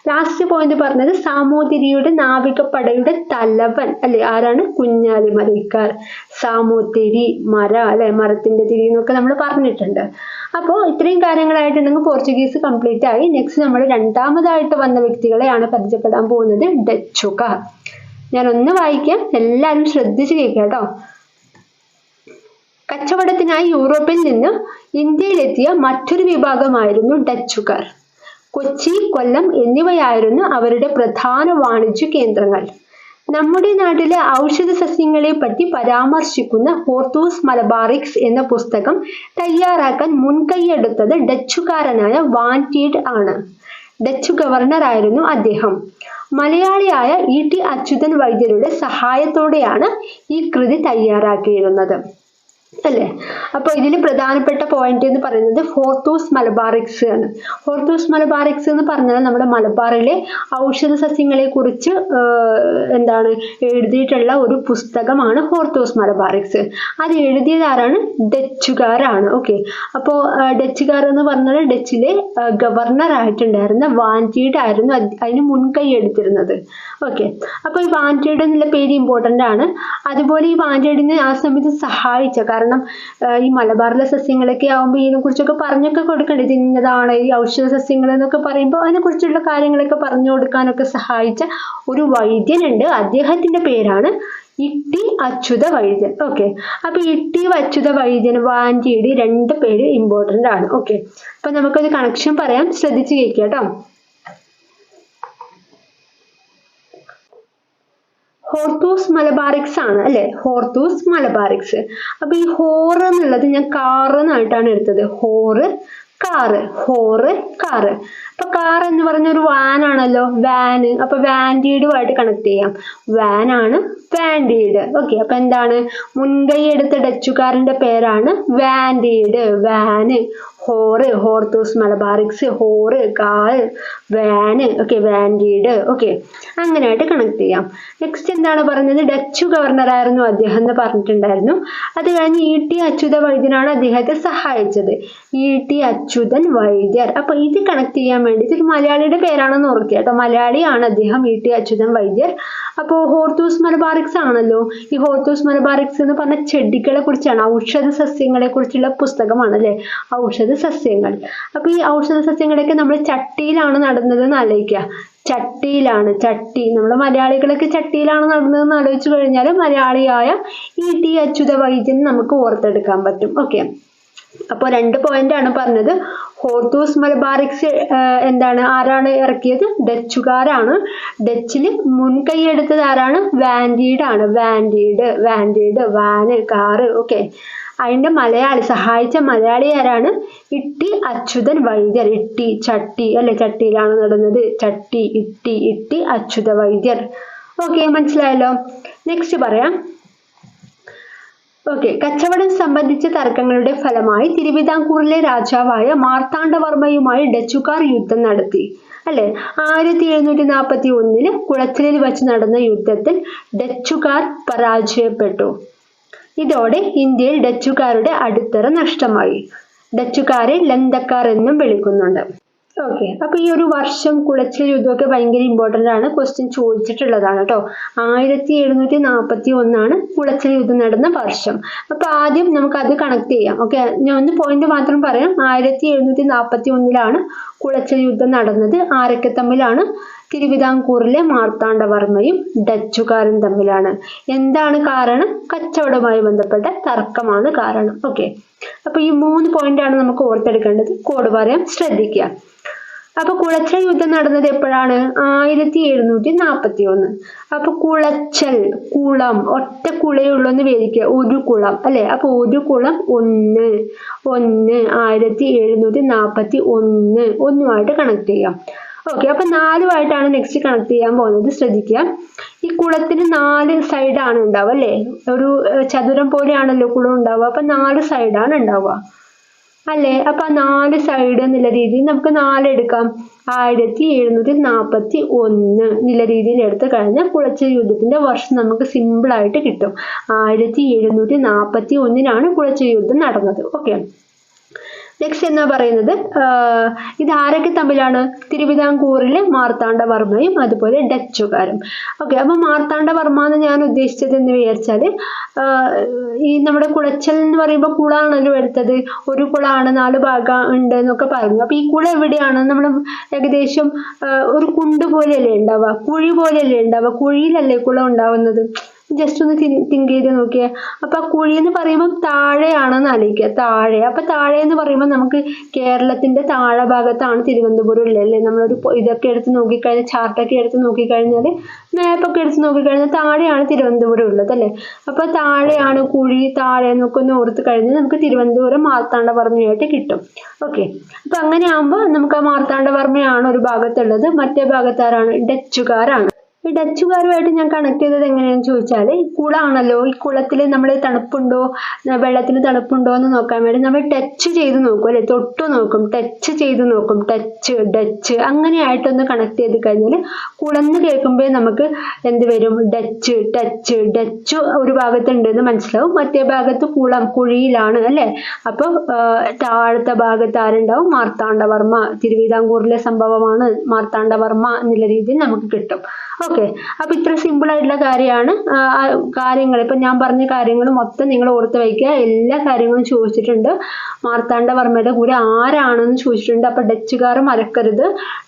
ലാസ്റ്റ് പോയിന്റ് പറഞ്ഞത് സാമൂതിരിയുടെ നാവികപ്പടയുടെ തലവൻ അല്ലെ, ആരാണ്? കുഞ്ഞാലി മരയ്ക്കാർ. സാമൂതിരി മര അല്ലെ, മരത്തിന്റെ തിരി എന്നൊക്കെ നമ്മൾ പറഞ്ഞിട്ടുണ്ട്. അപ്പോൾ ഇത്രയും കാര്യങ്ങളായിട്ടുണ്ടെങ്കിൽ പോർച്ചുഗീസ് കംപ്ലീറ്റ് ആയി. നെക്സ്റ്റ് നമ്മൾ രണ്ടാമതായിട്ട് വന്ന വ്യക്തികളെയാണ് പരിചയപ്പെടാൻ പോകുന്നത്, ഡച്ചുകാർ. ഞാൻ ഒന്ന് വായിക്കാം, എല്ലാവരും ശ്രദ്ധിച്ച് കേൾക്കാം കേട്ടോ. കച്ചവടത്തിനായി യൂറോപ്പിൽ നിന്ന് ഇന്ത്യയിലെത്തിയ മറ്റൊരു വിഭാഗമായിരുന്നു ഡച്ചുകാർ. കൊച്ചി, കൊല്ലം എന്നിവയായിരുന്നു അവരുടെ പ്രധാന വാണിജ്യ കേന്ദ്രങ്ങൾ. നമ്മുടെ നാട്ടിലെ ഔഷധ സസ്യങ്ങളെ പറ്റി പരാമർശിക്കുന്ന ഹോർത്തൂസ് മലബാറിക്സ് എന്ന പുസ്തകം തയ്യാറാക്കാൻ മുൻകൈയെടുത്തത് ഡച്ചുകാരനായ വാൻ ടീഡ് ആണ്. ഡച്ചു ഗവർണറായിരുന്നു അദ്ദേഹം. മലയാളിയായ E.T. അച്യുതൻ വൈദ്യരുടെ സഹായത്തോടെയാണ് ഈ കൃതി തയ്യാറാക്കിയിരുന്നത് അല്ലേ. അപ്പൊ ഇതിൽ പ്രധാനപ്പെട്ട പോയിന്റ് എന്ന് പറയുന്നത് ഹോർത്തൂസ് മലബാറിക്സ് ആണ്. ഹോർത്തൂസ് മലബാറിക്സ് എന്ന് പറഞ്ഞാൽ നമ്മുടെ മലബാറിലെ ഔഷധ സസ്യങ്ങളെ കുറിച്ച് എന്താണ് എഴുതിയിട്ടുള്ള ഒരു പുസ്തകമാണ് ഹോർത്തൂസ് മലബാറിക്സ്. അത് എഴുതിയത് ആരാണ്? ഡച്ചുകാരാണ്. ഓക്കെ, അപ്പോൾ ഡച്ചുകാർ എന്ന് പറഞ്ഞാൽ ഡച്ചിലെ ഗവർണർ ആയിട്ടുണ്ടായിരുന്ന വാൻ ടീഡ് ആയിരുന്നു അതിന് മുൻകൈ എടുത്തിരുന്നത്. ഓക്കെ, അപ്പോൾ ഈ വാൻ ടീഡ് എന്നുള്ള പേര് ഇമ്പോർട്ടൻ്റ് ആണ്. അതുപോലെ ഈ വാൻ ടീഡിനെ ആ സമയത്ത് സഹായിച്ച, കാരണം ഈ മലബാറിലെ സസ്യങ്ങളൊക്കെ ആവുമ്പോൾ ഇതിനെ കുറിച്ചൊക്കെ പറഞ്ഞൊക്കെ കൊടുക്കണ്ടേ, ഇത് ഇന്നതാണ് ഈ ഔഷധ സസ്യങ്ങൾ എന്നൊക്കെ പറയുമ്പോൾ അതിനെ കുറിച്ചുള്ള കാര്യങ്ങളൊക്കെ പറഞ്ഞു കൊടുക്കാനൊക്കെ സഹായിച്ച ഒരു വൈദ്യനുണ്ട്. അദ്ദേഹത്തിന്റെ പേരാണ് E.T. അച്യുത വൈദ്യൻ. ഓക്കെ, അപ്പൊ E.T. അച്യുത വൈദ്യൻ, വാൻ ടീഡ്, രണ്ട് പേര് ഇമ്പോർട്ടൻ്റ് ആണ്. ഓക്കെ, അപ്പൊ നമുക്കൊരു കണക്ഷൻ പറയാം, ശ്രദ്ധിച്ച് കേൾക്കുക കേട്ടോ. ഹോർത്തൂസ് മലബാറിക്സ് ആണ് അല്ലെ, ഹോർത്തൂസ് മലബാറിക്സ്. അപ്പൊ ഈ ഹോർ എന്നുള്ളത് ഞാൻ കാറ് എന്നായിട്ടാണ് എടുത്തത്. ഹോറ് കാറ്, ഹോറ് കാറ്. അപ്പൊ കാർ എന്ന് പറഞ്ഞ ഒരു വാൻ ആണല്ലോ, വാന്. അപ്പൊ വാൻഡീഡുമായിട്ട് കണക്ട് ചെയ്യാം. വാൻ ആണ് വാൻഡീഡ്. ഓക്കെ, അപ്പൊ എന്താണ് മുൻകൈ എടുത്ത ഡച്ചുകാരന്റെ പേരാണ് വാൻഡീഡ്. വാന്, ഹോറ്, ഹോർത്തൂസ് മലബാറിക്സ്, ഹോറ്, car, van. Okay, Van Rheede. Okay, അങ്ങനെയായിട്ട് കണക്ട് ചെയ്യാം. നെക്സ്റ്റ് എന്താണ് പറഞ്ഞത്? ഡച്ചു ഗവർണർ ആയിരുന്നു അദ്ദേഹം എന്ന് പറഞ്ഞിട്ടുണ്ടായിരുന്നു. അത് കഴിഞ്ഞ് E.T. അച്യുത വൈദ്യനാണ് അദ്ദേഹത്തെ സഹായിച്ചത്. E.T. അച്യുതൻ വൈദ്യർ. അപ്പൊ ഇത് കണക്ട് ചെയ്യാൻ വേണ്ടിയിട്ട് ഒരു മലയാളിയുടെ പേരാണെന്ന് ഓർക്കുക കേട്ടോ. മലയാളിയാണ് അദ്ദേഹം, E.T. അച്യുതൻ വൈദ്യർ. അപ്പോൾ ഹോർത്തൂസ് മലബാറിക്സ് ആണല്ലോ. ഈ ഹോർത്തൂസ് മലബാറിക്സ് എന്ന് പറഞ്ഞ ചെടികളെ കുറിച്ചാണ്, ഔഷധ സസ്യങ്ങളെ കുറിച്ചുള്ള പുസ്തകമാണ് അല്ലെ, ഔഷധ സസ്യങ്ങൾ. അപ്പൊ ഈ ഔഷധ സസ്യങ്ങളൊക്കെ നമ്മൾ ചട്ടിയിലാണ് നടുന്നത് എന്ന് ആലോചിക്കുക. ചട്ടിയിലാണ്, ചട്ടി. നമ്മുടെ മലയാളികളൊക്കെ ചട്ടിയിലാണ് നടുന്നതെന്ന് ആലോചിച്ചു കഴിഞ്ഞാൽ മലയാളിയായ E.T. അച്യുത വൈദ്യൻ നമുക്ക് ഓർത്തെടുക്കാൻ പറ്റും. ഓക്കെ, അപ്പോൾ 2 പോയിന്റ് ആണ് പറഞ്ഞത്. ഹോർത്തൂസ് മലബാറിക്സ് എന്താണ്, ആരാണ് ഇറക്കിയത്? ഡച്ചുകാരാണ്. ഡച്ചിൽ മുൻകൈ എടുത്തത് ആരാണ്? വാൻഡീഡ് ആണ്. വാൻഡീഡ്, വാൻഡീഡ്, വാന്, കാറ്. ഓക്കെ, അതിന്റെ മലയാളി, സഹായിച്ച മലയാളി ആരാണ്? E.T. അച്യുതൻ വൈദ്യർ. ഇട്ടി, ചട്ടി അല്ലെ, ചട്ടിയിലാണ് നടുന്നത്. ചട്ടി, E.T. അച്യുത വൈദ്യർ. ഓക്കെ, മനസ്സിലായല്ലോ. നെക്സ്റ്റ് പറയാം. ഓക്കെ, കച്ചവടം സംബന്ധിച്ച തർക്കങ്ങളുടെ ഫലമായി തിരുവിതാംകൂറിലെ രാജാവായ മാർത്താണ്ഡവർമ്മയുമായി ഡച്ചുകാർ യുദ്ധം നടത്തി അല്ലെ. 1741 കുളച്ചിലിൽ വച്ച് നടന്ന യുദ്ധത്തിൽ ഡച്ചുകാർ പരാജയപ്പെട്ടു. ഇതോടെ ഇന്ത്യയിൽ ഡച്ചുകാരുടെ അടിത്തറ നഷ്ടമായി. ഡച്ചുകാരെ ലന്തക്കാർ എന്നും വിളിക്കുന്നുണ്ട്. ഓക്കെ, അപ്പൊ ഈ ഒരു വർഷം കുളച്ചിൽ യുദ്ധമൊക്കെ ഭയങ്കര ഇമ്പോർട്ടൻ്റ് ആണ്, ക്വസ്റ്റ്യൻ ചോദിച്ചിട്ടുള്ളതാണ് കേട്ടോ. 1741 കുളച്ചിൽ യുദ്ധം നടന്ന വർഷം. അപ്പൊ ആദ്യം നമുക്ക് അത് കണക്ട് ചെയ്യാം. ഓക്കെ, ഞാൻ ഒന്ന് പോയിന്റ് മാത്രം പറയാം. 1741 കുളച്ചിൽ യുദ്ധം നടന്നത്. ആരൊക്കെ തമ്മിലാണ്? തിരുവിതാംകൂറിലെ മാർത്താണ്ഡവർമ്മയും ഡച്ചുകാരും തമ്മിലാണ്. എന്താണ് കാരണം? കച്ചവടവുമായി ബന്ധപ്പെട്ട തർക്കമാണ് കാരണം. ഓക്കെ, അപ്പൊ ഈ 3 പോയിന്റ് ആണ് നമുക്ക് ഓർത്തെടുക്കേണ്ടത്. കോഡ് പറയാം, ശ്രദ്ധിക്കുക. അപ്പൊ കുളച്ചൽ യുദ്ധം നടന്നത് എപ്പോഴാണ്? 1741. അപ്പൊ കുളച്ചൽ, കുളം, ഒറ്റ കുളയുള്ളൂ എന്ന് വിചാരിക്കുക. ഒരു കുളം അല്ലെ. അപ്പൊ ഒരു കുളം 1 1741 ഒന്നുമായിട്ട് കണക്ട് ചെയ്യാം. ഓക്കെ, അപ്പൊ 4 നെക്സ്റ്റ് കണക്ട് ചെയ്യാൻ പോകുന്നത്. ശ്രദ്ധിക്കുക, ഈ കുളത്തിന് 4 സൈഡാണ് ഉണ്ടാവുക അല്ലെ. ഒരു ചതുരം പോലെയാണല്ലോ കുളം ഉണ്ടാവുക. അപ്പൊ 4 സൈഡാണ് ഉണ്ടാവുക. അല്ലേ? അപ്പൊ 4 സൈഡ് എന്നുള്ള രീതിയിൽ നമുക്ക് 4 എടുക്കാം. 1741 എന്നുള്ള രീതിയിൽ എടുത്തു കഴിഞ്ഞാൽ കുളച്ചിൽ യുദ്ധത്തിന്റെ വർഷം നമുക്ക് സിമ്പിൾ ആയിട്ട് കിട്ടും. 1741 കുളച്ചിൽ യുദ്ധം നടന്നത്. ഓക്കെ, നെക്സ്റ്റ് എന്നാ പറയുന്നത്, ഇത് ആരൊക്കെ തമ്മിലാണ്? തിരുവിതാംകൂറിലെ മാർത്താണ്ഡവർമ്മയും അതുപോലെ ഡച്ചുകാരും. ഓക്കെ, അപ്പൊ മാർത്താണ്ഡവർമ്മ എന്ന് ഞാൻ ഉദ്ദേശിച്ചത് എന്ന് വിചാരിച്ചാല് ഈ നമ്മുടെ കുളച്ചൽ എന്ന് പറയുമ്പോൾ കുളാണല്ലോ എടുത്തത്. ഒരു കുളമാണ്, 4 ഭാഗം ഉണ്ട് എന്നൊക്കെ പറഞ്ഞു. അപ്പൊ ഈ കുളം എവിടെയാണ്? നമ്മൾ ഏകദേശം ഒരു കുണ്ട് പോലെയല്ലേ ഉണ്ടാവുക, കുഴി പോലെയല്ലേ ഉണ്ടാവുക, കുഴിയിലല്ലേ കുളം ഉണ്ടാവുന്നത്? ജസ്റ്റ് ഒന്ന് തിങ്ക് ചെയ്ത് നോക്കിയേ. അപ്പൊ ആ കുഴി എന്ന് പറയുമ്പോൾ താഴെയാണെന്ന് ആലോചിക്കുക, താഴെ. അപ്പൊ താഴെ എന്ന് പറയുമ്പോൾ നമുക്ക് കേരളത്തിന്റെ താഴെ ഭാഗത്താണ് തിരുവനന്തപുരം ഉള്ളത് അല്ലേ? നമ്മളൊരു ഇതൊക്കെ എടുത്ത് നോക്കിക്കഴിഞ്ഞാൽ, ചാർട്ടൊക്കെ എടുത്ത് നോക്കിക്കഴിഞ്ഞാൽ, മാപ്പൊക്കെ എടുത്ത് നോക്കിക്കഴിഞ്ഞാൽ താഴെയാണ് തിരുവനന്തപുരം ഉള്ളത് അല്ലേ? അപ്പൊ താഴെയാണ് കുഴി, താഴെ എന്നൊക്കെ ഒന്ന് ഓർത്ത് കഴിഞ്ഞാൽ നമുക്ക് തിരുവനന്തപുരം മാർത്താണ്ഡവർമ്മയായിട്ട് കിട്ടും. ഓക്കെ, അപ്പൊ അങ്ങനെ ആകുമ്പോൾ നമുക്ക് ആ മാർത്താണ്ഡവർമ്മയാണ് ഒരു ഭാഗത്തുള്ളത്, മറ്റേ ഭാഗത്താരാണ്? ഡച്ചുകാരാണ്. ഈ ഡച്ചുകാരുമായിട്ട് ഞാൻ കണക്ട് ചെയ്തത് എങ്ങനെയാണെന്ന് ചോദിച്ചാൽ, ഈ കുളമാണല്ലോ, ഈ കുളത്തിൽ നമ്മൾ തണുപ്പുണ്ടോ, വെള്ളത്തിന് തണുപ്പുണ്ടോ എന്ന് നോക്കാൻ വേണ്ടി നമ്മൾ ടച്ച് ചെയ്ത് നോക്കും അല്ലെ? തൊട്ട് നോക്കും, ടച്ച് ചെയ്ത് നോക്കും, ടച്ച് ഡച്ച് അങ്ങനെയായിട്ടൊന്ന് കണക്ട് ചെയ്ത് കഴിഞ്ഞാൽ കുളന്ന് കേൾക്കുമ്പോൾ നമുക്ക് എന്ത് വരും? ഡച്ച്, ടച്ച്, ഡച്ച് ഒരു ഭാഗത്തുണ്ട് എന്ന് മനസ്സിലാവും, മറ്റേ ഭാഗത്ത് കുളം, കുഴിയിലാണ് അല്ലെ? അപ്പൊ താഴത്തെ ഭാഗത്ത് ആരുണ്ടാവും? മാർത്താണ്ഡവർമ്മ. തിരുവിതാംകൂറിലെ സംഭവമാണ് മാർത്താണ്ഡവർമ്മ എന്നുള്ള രീതിയിൽ നമുക്ക് കിട്ടും. ഓക്കെ, അപ്പൊ ഇത്ര സിമ്പിൾ ആയിട്ടുള്ള കാര്യമാണ്. കാര്യങ്ങൾ ഇപ്പൊ ഞാൻ പറഞ്ഞ കാര്യങ്ങൾ മൊത്തം നിങ്ങൾ ഓർത്ത് വയ്ക്കുക. എല്ലാ കാര്യങ്ങളും ചോദിച്ചിട്ടുണ്ട്. മാർത്താണ്ഡവർമ്മയുടെ കൂടെ ആരാണെന്ന് ചോദിച്ചിട്ടുണ്ട്. അപ്പൊ ഡച്ചുകാർ മറക്കരുത്.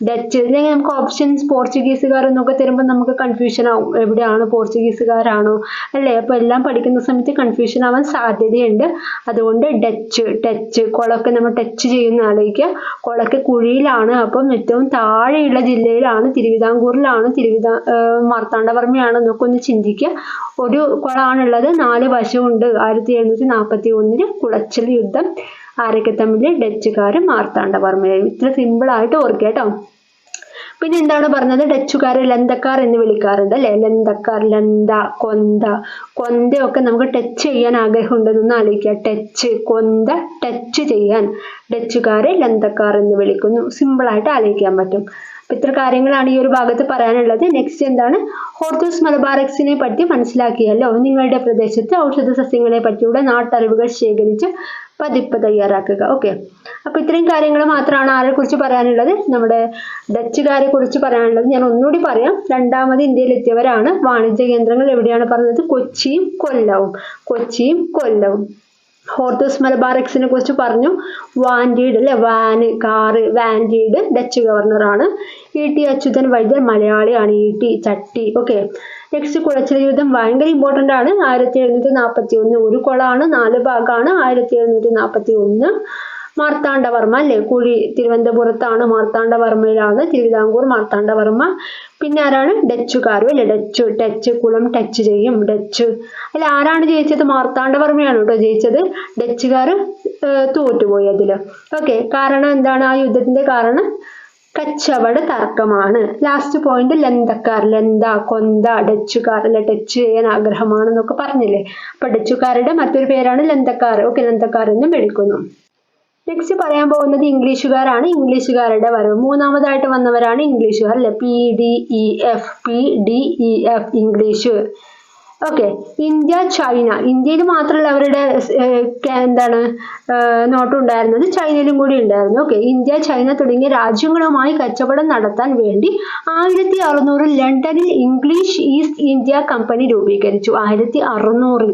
ഡച്ച് ഇല്ലെങ്കിൽ നമുക്ക് ഓപ്ഷൻസ് പോർച്ചുഗീസുകാർ എന്നൊക്കെ തരുമ്പോൾ നമുക്ക് കൺഫ്യൂഷൻ ആവും, എവിടെയാണ്? പോർച്ചുഗീസുകാരാണോ അല്ലേ? അപ്പൊ എല്ലാം പഠിക്കുന്ന സമയത്ത് കൺഫ്യൂഷൻ ആവാൻ സാധ്യതയുണ്ട്. അതുകൊണ്ട് ഡച്ച്, ടച്ച്, കുളമൊക്കെ നമ്മൾ ടച്ച് ചെയ്യുന്ന ആലോചിക്കുക. കുളമൊക്കെ കുഴിയിലാണ്, അപ്പം ഏറ്റവും താഴെയുള്ള ജില്ലയിലാണ്, തിരുവിതാംകൂറിലാണ് മാർത്താണ്ഡവർമ്മയാണ് എന്നൊക്കെ ഒന്ന് ചിന്തിക്കുക. ഒരു കുളമാണുള്ളത്, 4 വശമുണ്ട്. 1741 കുളച്ചിൽ യുദ്ധം ആരൊക്കെ തമ്മിൽ? ഡച്ചുകാരും മാർത്താണ്ഡവർമ്മയും. ഇത്ര സിമ്പിൾ ആയിട്ട് ഓർക്കുക കേട്ടോ. പിന്നെ എന്താണ് പറഞ്ഞത്? ഡച്ചുകാരെ ലന്തക്കാർ എന്ന് വിളിക്കാറുണ്ട് അല്ലെ? ലന്തക്കാർ, ലന്ത, കൊന്ത, കൊന്തയൊക്കെ നമുക്ക് ടച്ച് ചെയ്യാൻ ആഗ്രഹമുണ്ടെന്ന് ആലോചിക്കുക. ടച്ച്, കൊന്ത, ടച്ച് ചെയ്യാൻ ഡച്ചുകാരെ ലന്തക്കാർ എന്ന് വിളിക്കുന്നു. സിമ്പിൾ ആയിട്ട് ആലോചിക്കാൻ പറ്റും. അപ്പൊ ഇത്ര കാര്യങ്ങളാണ് ഈ ഒരു ഭാഗത്ത് പറയാനുള്ളത്. നെക്സ്റ്റ് എന്താണ്? ഹോർത്തൂസ് മലബാറക്സിനെ പറ്റി മനസ്സിലാക്കിയല്ലോ. നിങ്ങളുടെ പ്രദേശത്ത് ഔഷധ സസ്യങ്ങളെ പറ്റിയുള്ള നാട്ടറിവുകൾ ശേഖരിച്ച് പതിപ്പ് തയ്യാറാക്കുക. ഓക്കെ, അപ്പൊ ഇത്രയും കാര്യങ്ങൾ മാത്രമാണ് ആരെ കുറിച്ച് പറയാനുള്ളത്? നമ്മുടെ ഡച്ചുകാരെ കുറിച്ച് പറയാനുള്ളത്. ഞാൻ ഒന്നുകൂടി പറയാം. രണ്ടാമത് ഇന്ത്യയിൽ എത്തിയവരാണ്. വാണിജ്യ കേന്ദ്രങ്ങൾ എവിടെയാണ് പറഞ്ഞത്? കൊച്ചിയും കൊല്ലവും. കൊച്ചിയും കൊല്ലവും. ഹോർത്തൂസ് മലബാറക്സിനെ കുറിച്ച് പറഞ്ഞു. വാൻഡീഡ് അല്ലെ? വാന്, കാറ്, വാൻഡീഡ് ഡച്ച് ഗവർണറാണ്. E.T. അച്യുതൻ വൈദ്യർ മലയാളിയാണ്. E.T. ചട്ടി. ഓക്കെ, നെക്സ്റ്റ് കുളച്ചിൽ യുദ്ധം ഭയങ്കര ഇമ്പോർട്ടന്റ് ആണ്. 1741 ഒരു കുളമാണ്, 4 ഭാഗമാണ്. 1741 മാർത്താണ്ഡവർമ്മ അല്ലെ? കുഴി തിരുവനന്തപുരത്താണ്, മാർത്താണ്ഡവർമ്മയിലാണ്. തിരുവിതാംകൂർ മാർത്താണ്ഡവർമ്മ. പിന്നെ ആരാണ്? ഡച്ചുകാരും അല്ലെ? ഡച്ച്, ടച്ച്, കുളം ടച്ച് ചെയ്യും, ഡച്ച്. അല്ല, ആരാണ് ജയിച്ചത്? മാർത്താണ്ഡവർമ്മയാണ് കേട്ടോ ജയിച്ചത്. ഡച്ചുകാർ തോറ്റുപോയി അതില്. ഓക്കെ, കാരണം എന്താണ്? ആ യുദ്ധത്തിന്റെ കാരണം കച്ചവട തർക്കമാണ്. ലാസ്റ്റ് പോയിന്റ് ലന്തക്കാർ, ലന്ത, കൊന്ത, ഡച്ചുകാർ അല്ലെ? ടച്ച് ചെയ്യാൻ ആഗ്രഹമാണെന്നൊക്കെ പറഞ്ഞില്ലേ? അപ്പൊ ഡച്ചുകാരുടെ മറ്റൊരു പേരാണ് ലന്തക്കാർ. ഓക്കെ, ലന്തക്കാർ എന്നും വിളിക്കുന്നു. നെക്സ്റ്റ് പറയാൻ പോകുന്നത് ഇംഗ്ലീഷുകാരാണ്. ഇംഗ്ലീഷുകാരുടെ വരവ്. മൂന്നാമതായിട്ട് വന്നവരാണ് ഇംഗ്ലീഷുകാർ അല്ലെ? PDEF, PDEF English. Okay, India, China. ഇന്ത്യയിൽ മാത്രമല്ല അവരുടെ എന്താണ് നോട്ടം ഉണ്ടായിരുന്നത്, ചൈനയിലും കൂടി ഉണ്ടായിരുന്നു. ഓക്കെ, ഇന്ത്യ, ചൈന തുടങ്ങിയ രാജ്യങ്ങളുമായി കച്ചവടം നടത്താൻ വേണ്ടി 1600 ലണ്ടനിൽ ഇംഗ്ലീഷ് ഈസ്റ്റ് ഇന്ത്യ കമ്പനി രൂപീകരിച്ചു. 1600.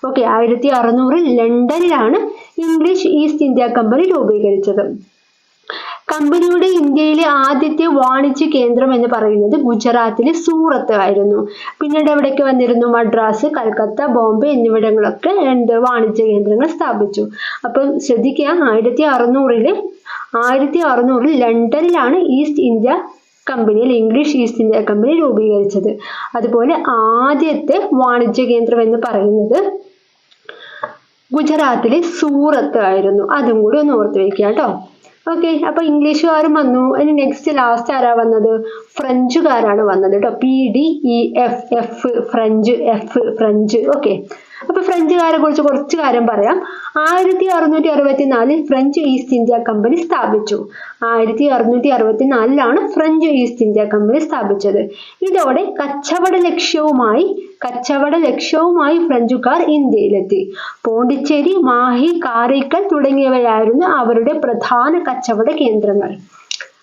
ഓക്കെ, 1600 ലണ്ടനിലാണ് ഇംഗ്ലീഷ് ഈസ്റ്റ് ഇന്ത്യ കമ്പനി രൂപീകരിച്ചത്. കമ്പനിയുടെ ഇന്ത്യയിലെ ആദ്യത്തെ വാണിജ്യ കേന്ദ്രം എന്ന് പറയുന്നത് ഗുജറാത്തിലെ സൂറത്ത് ആയിരുന്നു. പിന്നീട് എവിടേക്ക് വന്നിരുന്നു? മദ്രാസ്, കൽക്കത്ത, ബോംബെ എന്നിവിടങ്ങളൊക്കെ വാണിജ്യ കേന്ദ്രങ്ങൾ സ്ഥാപിച്ചു. അപ്പം ശ്രദ്ധിക്കുക, 1600 ലണ്ടനിലാണ് ഈസ്റ്റ് ഇന്ത്യ കമ്പനി അല്ലെ? ഇംഗ്ലീഷ് ഈസ്റ്റ് ഇന്ത്യ കമ്പനി രൂപീകരിച്ചത്. അതുപോലെ ആദ്യത്തെ വാണിജ്യ കേന്ദ്രം എന്ന് പറയുന്നത് ഗുജറാത്തിലെ സൂറത്ത് ആയിരുന്നു. അതും കൂടി ഒന്ന് ഓർത്ത് വയ്ക്കുക കേട്ടോ. ഓക്കെ, അപ്പൊ ഇംഗ്ലീഷുകാരും വന്നു. ഇനി നെക്സ്റ്റ് ലാസ്റ്റ് ആരാ വന്നത്? ഫ്രഞ്ചുകാരാണ് വന്നത് കേട്ടോ. PDEF, F French, F French. Okay, അപ്പൊ ഫ്രഞ്ചുകാരെ കുറിച്ച് കുറച്ച് കാര്യം പറയാം. 1664 ഫ്രഞ്ച് ഈസ്റ്റ് ഇന്ത്യ കമ്പനി സ്ഥാപിച്ചു. 1664 ഫ്രഞ്ച് ഈസ്റ്റ് ഇന്ത്യ കമ്പനി സ്ഥാപിച്ചത്. ഇതോടെ കച്ചവട ലക്ഷ്യവുമായി ഫ്രഞ്ചുകാർ ഇന്ത്യയിലെത്തി. പോണ്ടിച്ചേരി, മാഹി, കാരയ്ക്കൽ തുടങ്ങിയവയായിരുന്നു അവരുടെ പ്രധാന കച്ചവട കേന്ദ്രങ്ങൾ.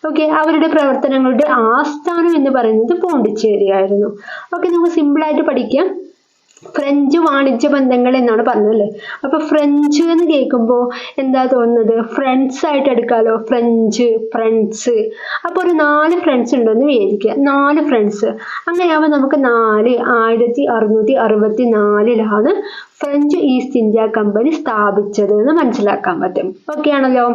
ഓക്കെ, അവരുടെ പ്രവർത്തനങ്ങളുടെ ആസ്ഥാനം എന്ന് പറയുന്നത് പോണ്ടിച്ചേരി ആയിരുന്നു. ഓക്കെ, നമുക്ക് സിമ്പിൾ ആയിട്ട് പഠിക്കാം. ഫ്രഞ്ച് വാണിജ്യ ബന്ധങ്ങൾ എന്നാണ് പറഞ്ഞല്ലേ. അപ്പൊ ഫ്രഞ്ച് എന്ന് കേൾക്കുമ്പോൾ എന്താ തോന്നുന്നത്? ഫ്രണ്ട്സ് ആയിട്ട് എടുക്കാലോ. ഫ്രണ്ട്സ്. അപ്പൊ ഒരു 4 ഫ്രണ്ട്സ് ഉണ്ടെന്ന് വിചാരിക്കുക. 4 ഫ്രണ്ട്സ്. അങ്ങനെയാവുമ്പോൾ നമുക്ക് 1664 ഫ്രഞ്ച് ഈസ്റ്റ് ഇന്ത്യ കമ്പനി സ്ഥാപിച്ചത് എന്ന് മനസ്സിലാക്കാൻ പറ്റും. ഓക്കെ ആണല്ലോ.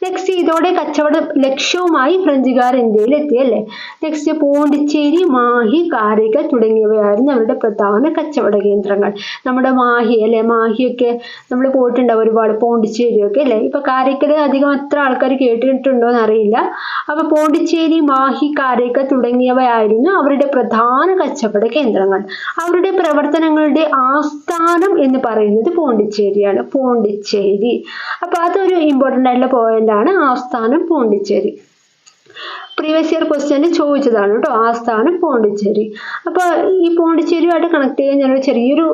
നെക്സ്റ്റ്, ഇതോടെ കച്ചവട ലക്ഷ്യവുമായി ഫ്രഞ്ചുകാർ ഇന്ത്യയിൽ എത്തിയല്ലേ. നെക്സ്റ്റ്, പോണ്ടിച്ചേരി, മാഹി, കാരയ്ക്കൽ തുടങ്ങിയവയായിരുന്നു അവരുടെ പ്രധാന കച്ചവട കേന്ദ്രങ്ങൾ. നമ്മുടെ മാഹി അല്ലെ, മാഹിയൊക്കെ നമ്മൾ പോയിട്ടുണ്ടാവും ഒരുപാട്, പോണ്ടിച്ചേരിയൊക്കെ അല്ലെ. ഇപ്പൊ കാരയ്ക്കൽ അധികം അത്ര ആൾക്കാർ കേട്ടിട്ടുണ്ടോ എന്ന് അറിയില്ല. അപ്പൊ പോണ്ടിച്ചേരി, മാഹി, കാരയ്ക്കൽ തുടങ്ങിയവയായിരുന്നു അവരുടെ പ്രധാന കച്ചവട കേന്ദ്രങ്ങൾ. അവരുടെ പ്രവർത്തനങ്ങളുടെ ആസ്ഥാനം എന്ന് പറയുന്നത് പോണ്ടിച്ചേരിയാണ്. പോണ്ടിച്ചേരി. അപ്പൊ അതൊരു ഇമ്പോർട്ടന്റ് ആയിട്ടുള്ള പോയിന്റ് ആണ്, ആസ്ഥാനം പോണ്ടിച്ചേരി. പ്രീവിയസ് ഇയർ ക്വസ്റ്റ്യനിൽ ചോദിച്ചതാണ് കേട്ടോ, ആസ്ഥാനം പോണ്ടിച്ചേരി. അപ്പൊ ഈ പോണ്ടിച്ചേരിയുമായിട്ട് കണക്ട് ചെയ്യാൻ ഞാനൊരു ചെറിയൊരു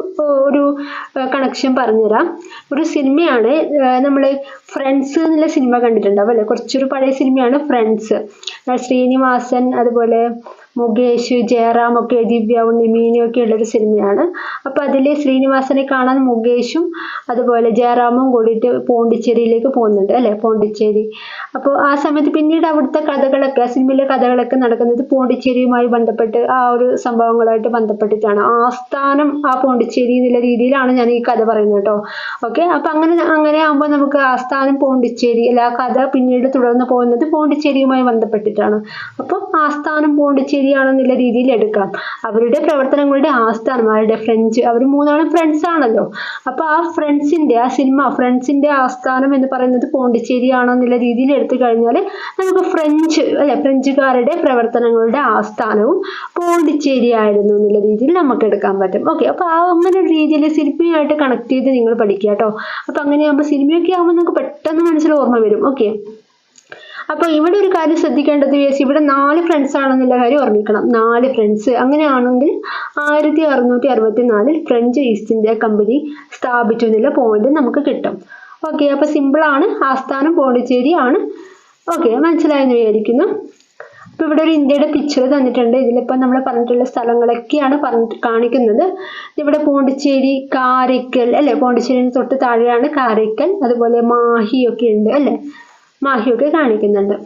കണക്ഷൻ പറഞ്ഞുതരാം. ഒരു സിനിമയാണ്, നമ്മൾ ഫ്രണ്ട്സ് എന്നുള്ള സിനിമ കണ്ടിട്ടുണ്ടാവും അല്ലെ. കുറച്ചൊരു പഴയ സിനിമയാണ് ഫ്രണ്ട്സ്. ശ്രീനിവാസൻ, അതുപോലെ മുകേഷ്, ജയറാം ഒക്കെ, ദിവ്യ ഉണ്ണി, മീനു ഒക്കെ ഉള്ളൊരു സിനിമയാണ്. അപ്പൊ അതില് ശ്രീനിവാസനെ കാണാൻ മുകേഷും അതുപോലെ ജയറാമും കൂടിയിട്ട് പോണ്ടിച്ചേരിയിലേക്ക് പോകുന്നുണ്ട് അല്ലെ, പോണ്ടിച്ചേരി. അപ്പോൾ ആ സമയത്ത് പിന്നീട് അവിടുത്തെ കഥകളൊക്കെ, സിനിമയിലെ കഥകളൊക്കെ നടക്കുന്നത് പോണ്ടിച്ചേരിയുമായി ബന്ധപ്പെട്ട് ആ ഒരു സംഭവങ്ങളായിട്ട് ബന്ധപ്പെട്ടിട്ടാണ്. ആസ്ഥാനം ആ പോണ്ടിച്ചേരി എന്നുള്ള രീതിയിലാണ് ഞാൻ ഈ കഥ പറയുന്നത് കേട്ടോ. ഓക്കെ, അപ്പൊ അങ്ങനെ ആകുമ്പോൾ നമുക്ക് ആസ്ഥാനം പോണ്ടിച്ചേരി അല്ല, ആ കഥ പിന്നീട് തുടർന്ന് പോകുന്നത് പോണ്ടിച്ചേരിയുമായി ബന്ധപ്പെട്ടിട്ടാണ്. അപ്പൊ ആസ്ഥാനം പോണ്ടിച്ചേരിയാണെന്നുള്ള രീതിയിൽ എടുക്കാം. അവരുടെ പ്രവർത്തനങ്ങളുടെ ആസ്ഥാനം, അവരുടെ ഫ്രഞ്ച്, അവർ 3 ഫ്രണ്ട്സ് ആണല്ലോ. അപ്പൊ ആ ഫ്രണ്ട്സിന്റെ, ആ സിനിമ ഫ്രണ്ട്സിന്റെ ആസ്ഥാനം എന്ന് പറയുന്നത് പോണ്ടിച്ചേരി ആണെന്നുള്ള രീതിയിൽ എടുത്തു കഴിഞ്ഞാൽ നമുക്ക് ഫ്രഞ്ച് അല്ലെ, ഫ്രഞ്ചുകാരുടെ പ്രവർത്തനങ്ങളുടെ ആസ്ഥാനവും പോണ്ടിച്ചേരി ആയിരുന്നു എന്നുള്ള രീതിയിൽ നമുക്ക് എടുക്കാൻ പറ്റും. ഓക്കെ, അപ്പൊ അങ്ങനെ ഒരു രീതിയിൽ സിനിമയായിട്ട് കണക്ട് ചെയ്ത് നിങ്ങൾ പഠിക്കുക കേട്ടോ. അപ്പൊ അങ്ങനെയാകുമ്പോൾ സിനിമയൊക്കെ ആകുമ്പോൾ നമുക്ക് പെട്ടെന്ന് മനസ്സിൽ ഓർമ്മ വരും. ഓക്കെ, അപ്പൊ ഇവിടെ ഒരു കാര്യം ശ്രദ്ധിക്കേണ്ടത്, ഇവിടെ 4 ഫ്രണ്ട്സ് ആണെന്നുള്ള കാര്യം ഓർമ്മിക്കണം. 4 ഫ്രണ്ട്സ്. അങ്ങനെയാണെങ്കിൽ 1664 ഫ്രഞ്ച് ഈസ്റ്റ് ഇന്ത്യ കമ്പനി സ്ഥാപിച്ചു എന്നുള്ള പോയിന്റ് നമുക്ക് കിട്ടും. ഓക്കെ, അപ്പൊ സിമ്പിൾ ആണ്, ആസ്ഥാനം പോണ്ടിച്ചേരി ആണ്. ഓക്കെ, മനസ്സിലായെന്ന് വിചാരിക്കുന്നു. അപ്പൊ ഇവിടെ ഒരു ഇന്ത്യയുടെ പിക്ചർ തന്നിട്ടുണ്ട്. ഇതിലിപ്പോ നമ്മൾ പറഞ്ഞിട്ടുള്ള സ്ഥലങ്ങളൊക്കെയാണ് കാണിക്കുന്നത്. ഇവിടെ പോണ്ടിച്ചേരി, കാരയ്ക്കൽ അല്ലെ, പോണ്ടിച്ചേരിന് തൊട്ട് താഴെയാണ് കാരയ്ക്കൽ, അതുപോലെ മാഹിയൊക്കെ ഉണ്ട് അല്ലെ, മാഹിയൊക്കെ കാണിക്കുന്നുണ്ട്.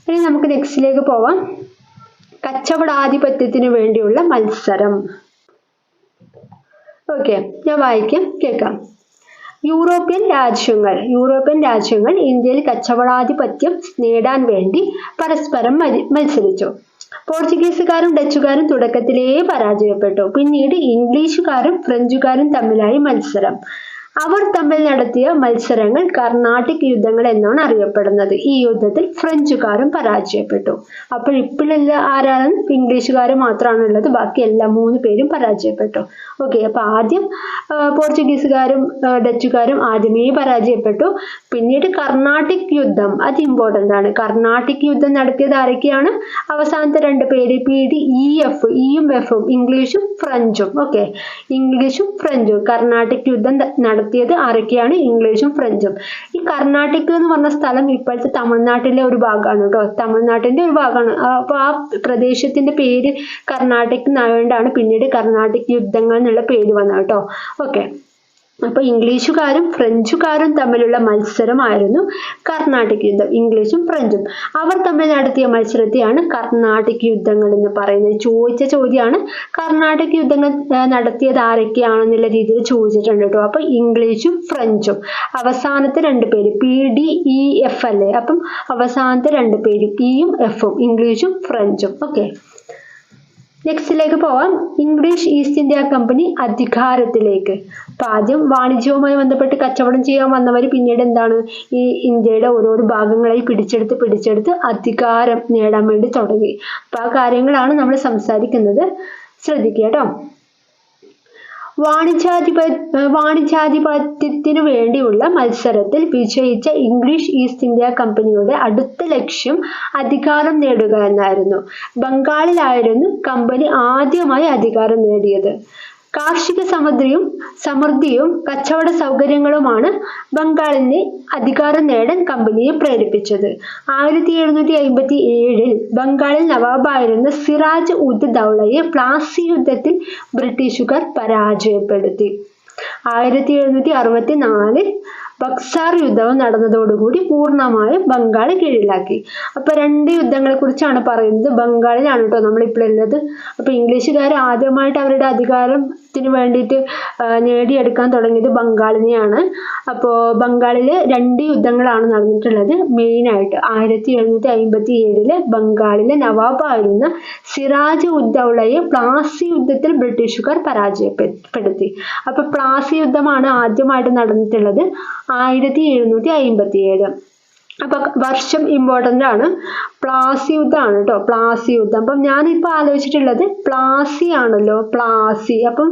ഇനി നമുക്ക് നെക്സ്റ്റിലേക്ക് പോവാം. കച്ചവടാധിപത്യത്തിന് വേണ്ടിയുള്ള മത്സരം. ഓക്കെ, ഞാൻ വായിക്കാം, കേൾക്കാം. യൂറോപ്യൻ രാജ്യങ്ങൾ ഇന്ത്യയിൽ കച്ചവടാധിപത്യം നേടാൻ വേണ്ടി പരസ്പരം മത്സരിച്ചു. പോർച്ചുഗീസുകാരും ഡച്ചുകാരും തുടക്കത്തിലേ പരാജയപ്പെട്ടു. പിന്നീട് ഇംഗ്ലീഷുകാരും ഫ്രഞ്ചുകാരും തമ്മിലായി മത്സരം. അവർ തമ്മിൽ നടത്തിയ മത്സരങ്ങൾ കർണാട്ടിക് യുദ്ധങ്ങൾ എന്നാണ് അറിയപ്പെടുന്നത്. ഈ യുദ്ധത്തിൽ ഫ്രഞ്ചുകാരും പരാജയപ്പെട്ടു. അപ്പോൾ ഇപ്പോഴല്ല ആരാണ്, ഇംഗ്ലീഷുകാർ മാത്രമാണുള്ളത്, ബാക്കി എല്ലാ 3 പേരും പരാജയപ്പെട്ടു. ഓക്കെ, അപ്പൊ ആദ്യം പോർച്ചുഗീസുകാരും ഡച്ചുകാരും ആദ്യമേ പരാജയപ്പെട്ടു. പിന്നീട് കർണാട്ടിക് യുദ്ധം, അത് ഇമ്പോർട്ടന്റ് ആണ്. കർണാട്ടിക് യുദ്ധം നടത്തിയത് ആരൊക്കെയാണ്? അവസാനത്തെ 2 പേര് PDEF, ഇയും എഫും, ഇംഗ്ലീഷും ഫ്രഞ്ചും. ഓക്കെ, ഇംഗ്ലീഷും ഫ്രഞ്ചും. കർണാട്ടിക് യുദ്ധം നടത്തിയത് ആരൊക്കെയാണ്? ഇംഗ്ലീഷും ഫ്രഞ്ചും. ഈ കർണാട്ടിക് എന്ന് പറഞ്ഞ സ്ഥലം ഇപ്പോഴത്തെ തമിഴ്നാട്ടിലെ ഒരു ഭാഗമാണ് കേട്ടോ, തമിഴ്നാട്ടിന്റെ ഒരു ഭാഗമാണ്. അപ്പൊ ആ പ്രദേശത്തിന്റെ പേര് കർണാട്ടിക് എന്നായതുകൊണ്ടാണ് പിന്നീട് കർണാട്ടിക് യുദ്ധങ്ങൾ എന്നുള്ള പേര് വന്നത് കേട്ടോ. ഓക്കെ, അപ്പൊ ഇംഗ്ലീഷുകാരും ഫ്രഞ്ചുകാരും തമ്മിലുള്ള മത്സരമായിരുന്നു കർണാട്ടിക് യുദ്ധം, ഇംഗ്ലീഷും ഫ്രഞ്ചും. അവർ തമ്മിൽ നടത്തിയ മത്സരത്തെയാണ് കർണാട്ടിക് യുദ്ധങ്ങൾ എന്ന് പറയുന്നത്. ചോദിച്ച ചോദ്യമാണ്, കർണാട്ടിക് യുദ്ധങ്ങൾ നടത്തിയത് ആരൊക്കെയാണെന്നുള്ള രീതിയിൽ ചോദിച്ചിട്ടുണ്ട് കേട്ടോ. അപ്പൊ ഇംഗ്ലീഷും ഫ്രഞ്ചും. അവസാനത്തെ 2 പേര് PDEF അല്ലേ, അപ്പം അവസാനത്തെ 2 പേര് ഇയും എഫും, ഇംഗ്ലീഷും ഫ്രഞ്ചും. ഓക്കെ, നെക്സ്റ്റിലേക്ക് പോവാം. ഇംഗ്ലീഷ് ഈസ്റ്റ് ഇന്ത്യ കമ്പനി അധികാരത്തിലേക്ക്. അപ്പൊ ആദ്യം വാണിജ്യവുമായി ബന്ധപ്പെട്ട് കച്ചവടം ചെയ്യാൻ വന്നവർ പിന്നീട് എന്താണ്, ഈ ഇന്ത്യയുടെ ഓരോരോ ഭാഗങ്ങളായി പിടിച്ചെടുത്ത് അധികാരം നേടാൻ വേണ്ടി തുടങ്ങി. അപ്പൊ ആ കാര്യങ്ങളാണ് നമ്മൾ സംസാരിക്കുന്നത്, ശ്രദ്ധിക്കുക കേട്ടോ. വാണിജ്യാധിപത്യത്തിനു വേണ്ടിയുള്ള മത്സരത്തിൽ വിജയിച്ച ഇംഗ്ലീഷ് ഈസ്റ്റ് ഇന്ത്യ കമ്പനിയുടെ അടുത്ത ലക്ഷ്യം അധികാരം നേടുക എന്നായിരുന്നു. ബംഗാളിലായിരുന്നു കമ്പനി ആദ്യമായി അധികാരം നേടിയത്. കാർഷിക സമൃദ്ധിയും കച്ചവട സൗകര്യങ്ങളുമാണ് ബംഗാളിനെ അധികാരം നേടാൻ കമ്പനിയെ പ്രേരിപ്പിച്ചത്. 1757 ബംഗാളിൽ നവാബായിരുന്ന സിറാജ് ഉദ് ദൗളയെ പ്ലാസി യുദ്ധത്തിൽ ബ്രിട്ടീഷുകാർ പരാജയപ്പെടുത്തി. 1764 ബക്സാർ യുദ്ധവും നടന്നതോടുകൂടി പൂർണ്ണമായും ബംഗാൾ കീഴിലാക്കി. അപ്പൊ രണ്ട് യുദ്ധങ്ങളെ കുറിച്ചാണ് പറയുന്നത്. ബംഗാളിലാണ് കേട്ടോ നമ്മളിപ്പോൾ ഉള്ളത്. അപ്പൊ ഇംഗ്ലീഷുകാർ ആദ്യമായിട്ട് അവരുടെ അധികാരത്തിന് വേണ്ടിയിട്ട് നേടിയെടുക്കാൻ തുടങ്ങിയത് ബംഗാളിനെയാണ്. അപ്പോൾ ബംഗാളിൽ രണ്ട് യുദ്ധങ്ങളാണ് നടന്നിട്ടുള്ളത് മെയിനായിട്ട്. 1757 ബംഗാളിലെ നവാബായിരുന്ന സിറാജ് ഉദ് ദൗളയെ പ്ലാസി യുദ്ധത്തിൽ ബ്രിട്ടീഷുകാർ പരാജയപ്പെടുത്തി. അപ്പൊ പ്ലാസി യുദ്ധമാണ് ആദ്യമായിട്ട് നടന്നിട്ടുള്ളത് 1757. അപ്പൊ വർഷം ഇമ്പോർട്ടൻ്റ് ആണ്. പ്ലാസി യുദ്ധമാണ് കേട്ടോ, പ്ലാസി യുദ്ധം. അപ്പം ഞാനിപ്പോൾ ആലോചിച്ചിട്ടുള്ളത് പ്ലാസി ആണല്ലോ, പ്ലാസി. അപ്പം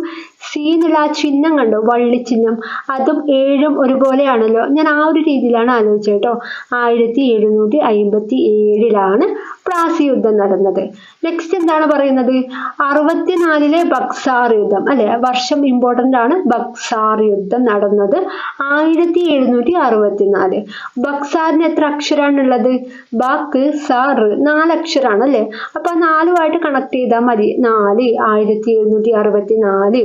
സി എന്നുള്ള ആ ചിഹ്നം കണ്ടോ, വള്ളിച്ചിഹ്നം, അതും 7 ഒരുപോലെയാണല്ലോ. ഞാൻ ആ ഒരു രീതിയിലാണ് ആലോചിച്ചത് കേട്ടോ. 1757 പ്ലാസി യുദ്ധം നടന്നത്. നെക്സ്റ്റ് എന്താണ് പറയുന്നത്? 64 ബക്സാർ യുദ്ധം അല്ലെ, വർഷം ഇമ്പോർട്ടൻ്റ് ആണ്. ബക്സാർ യുദ്ധം നടന്നത് 1764. ബക്സാറിന് എത്ര അക്ഷരാണുള്ളത്? ബക് സാർ 4 അക്ഷരാണ് അല്ലെ. അപ്പൊ 4 കണക്ട് ചെയ്താൽ മതി. 4 1764.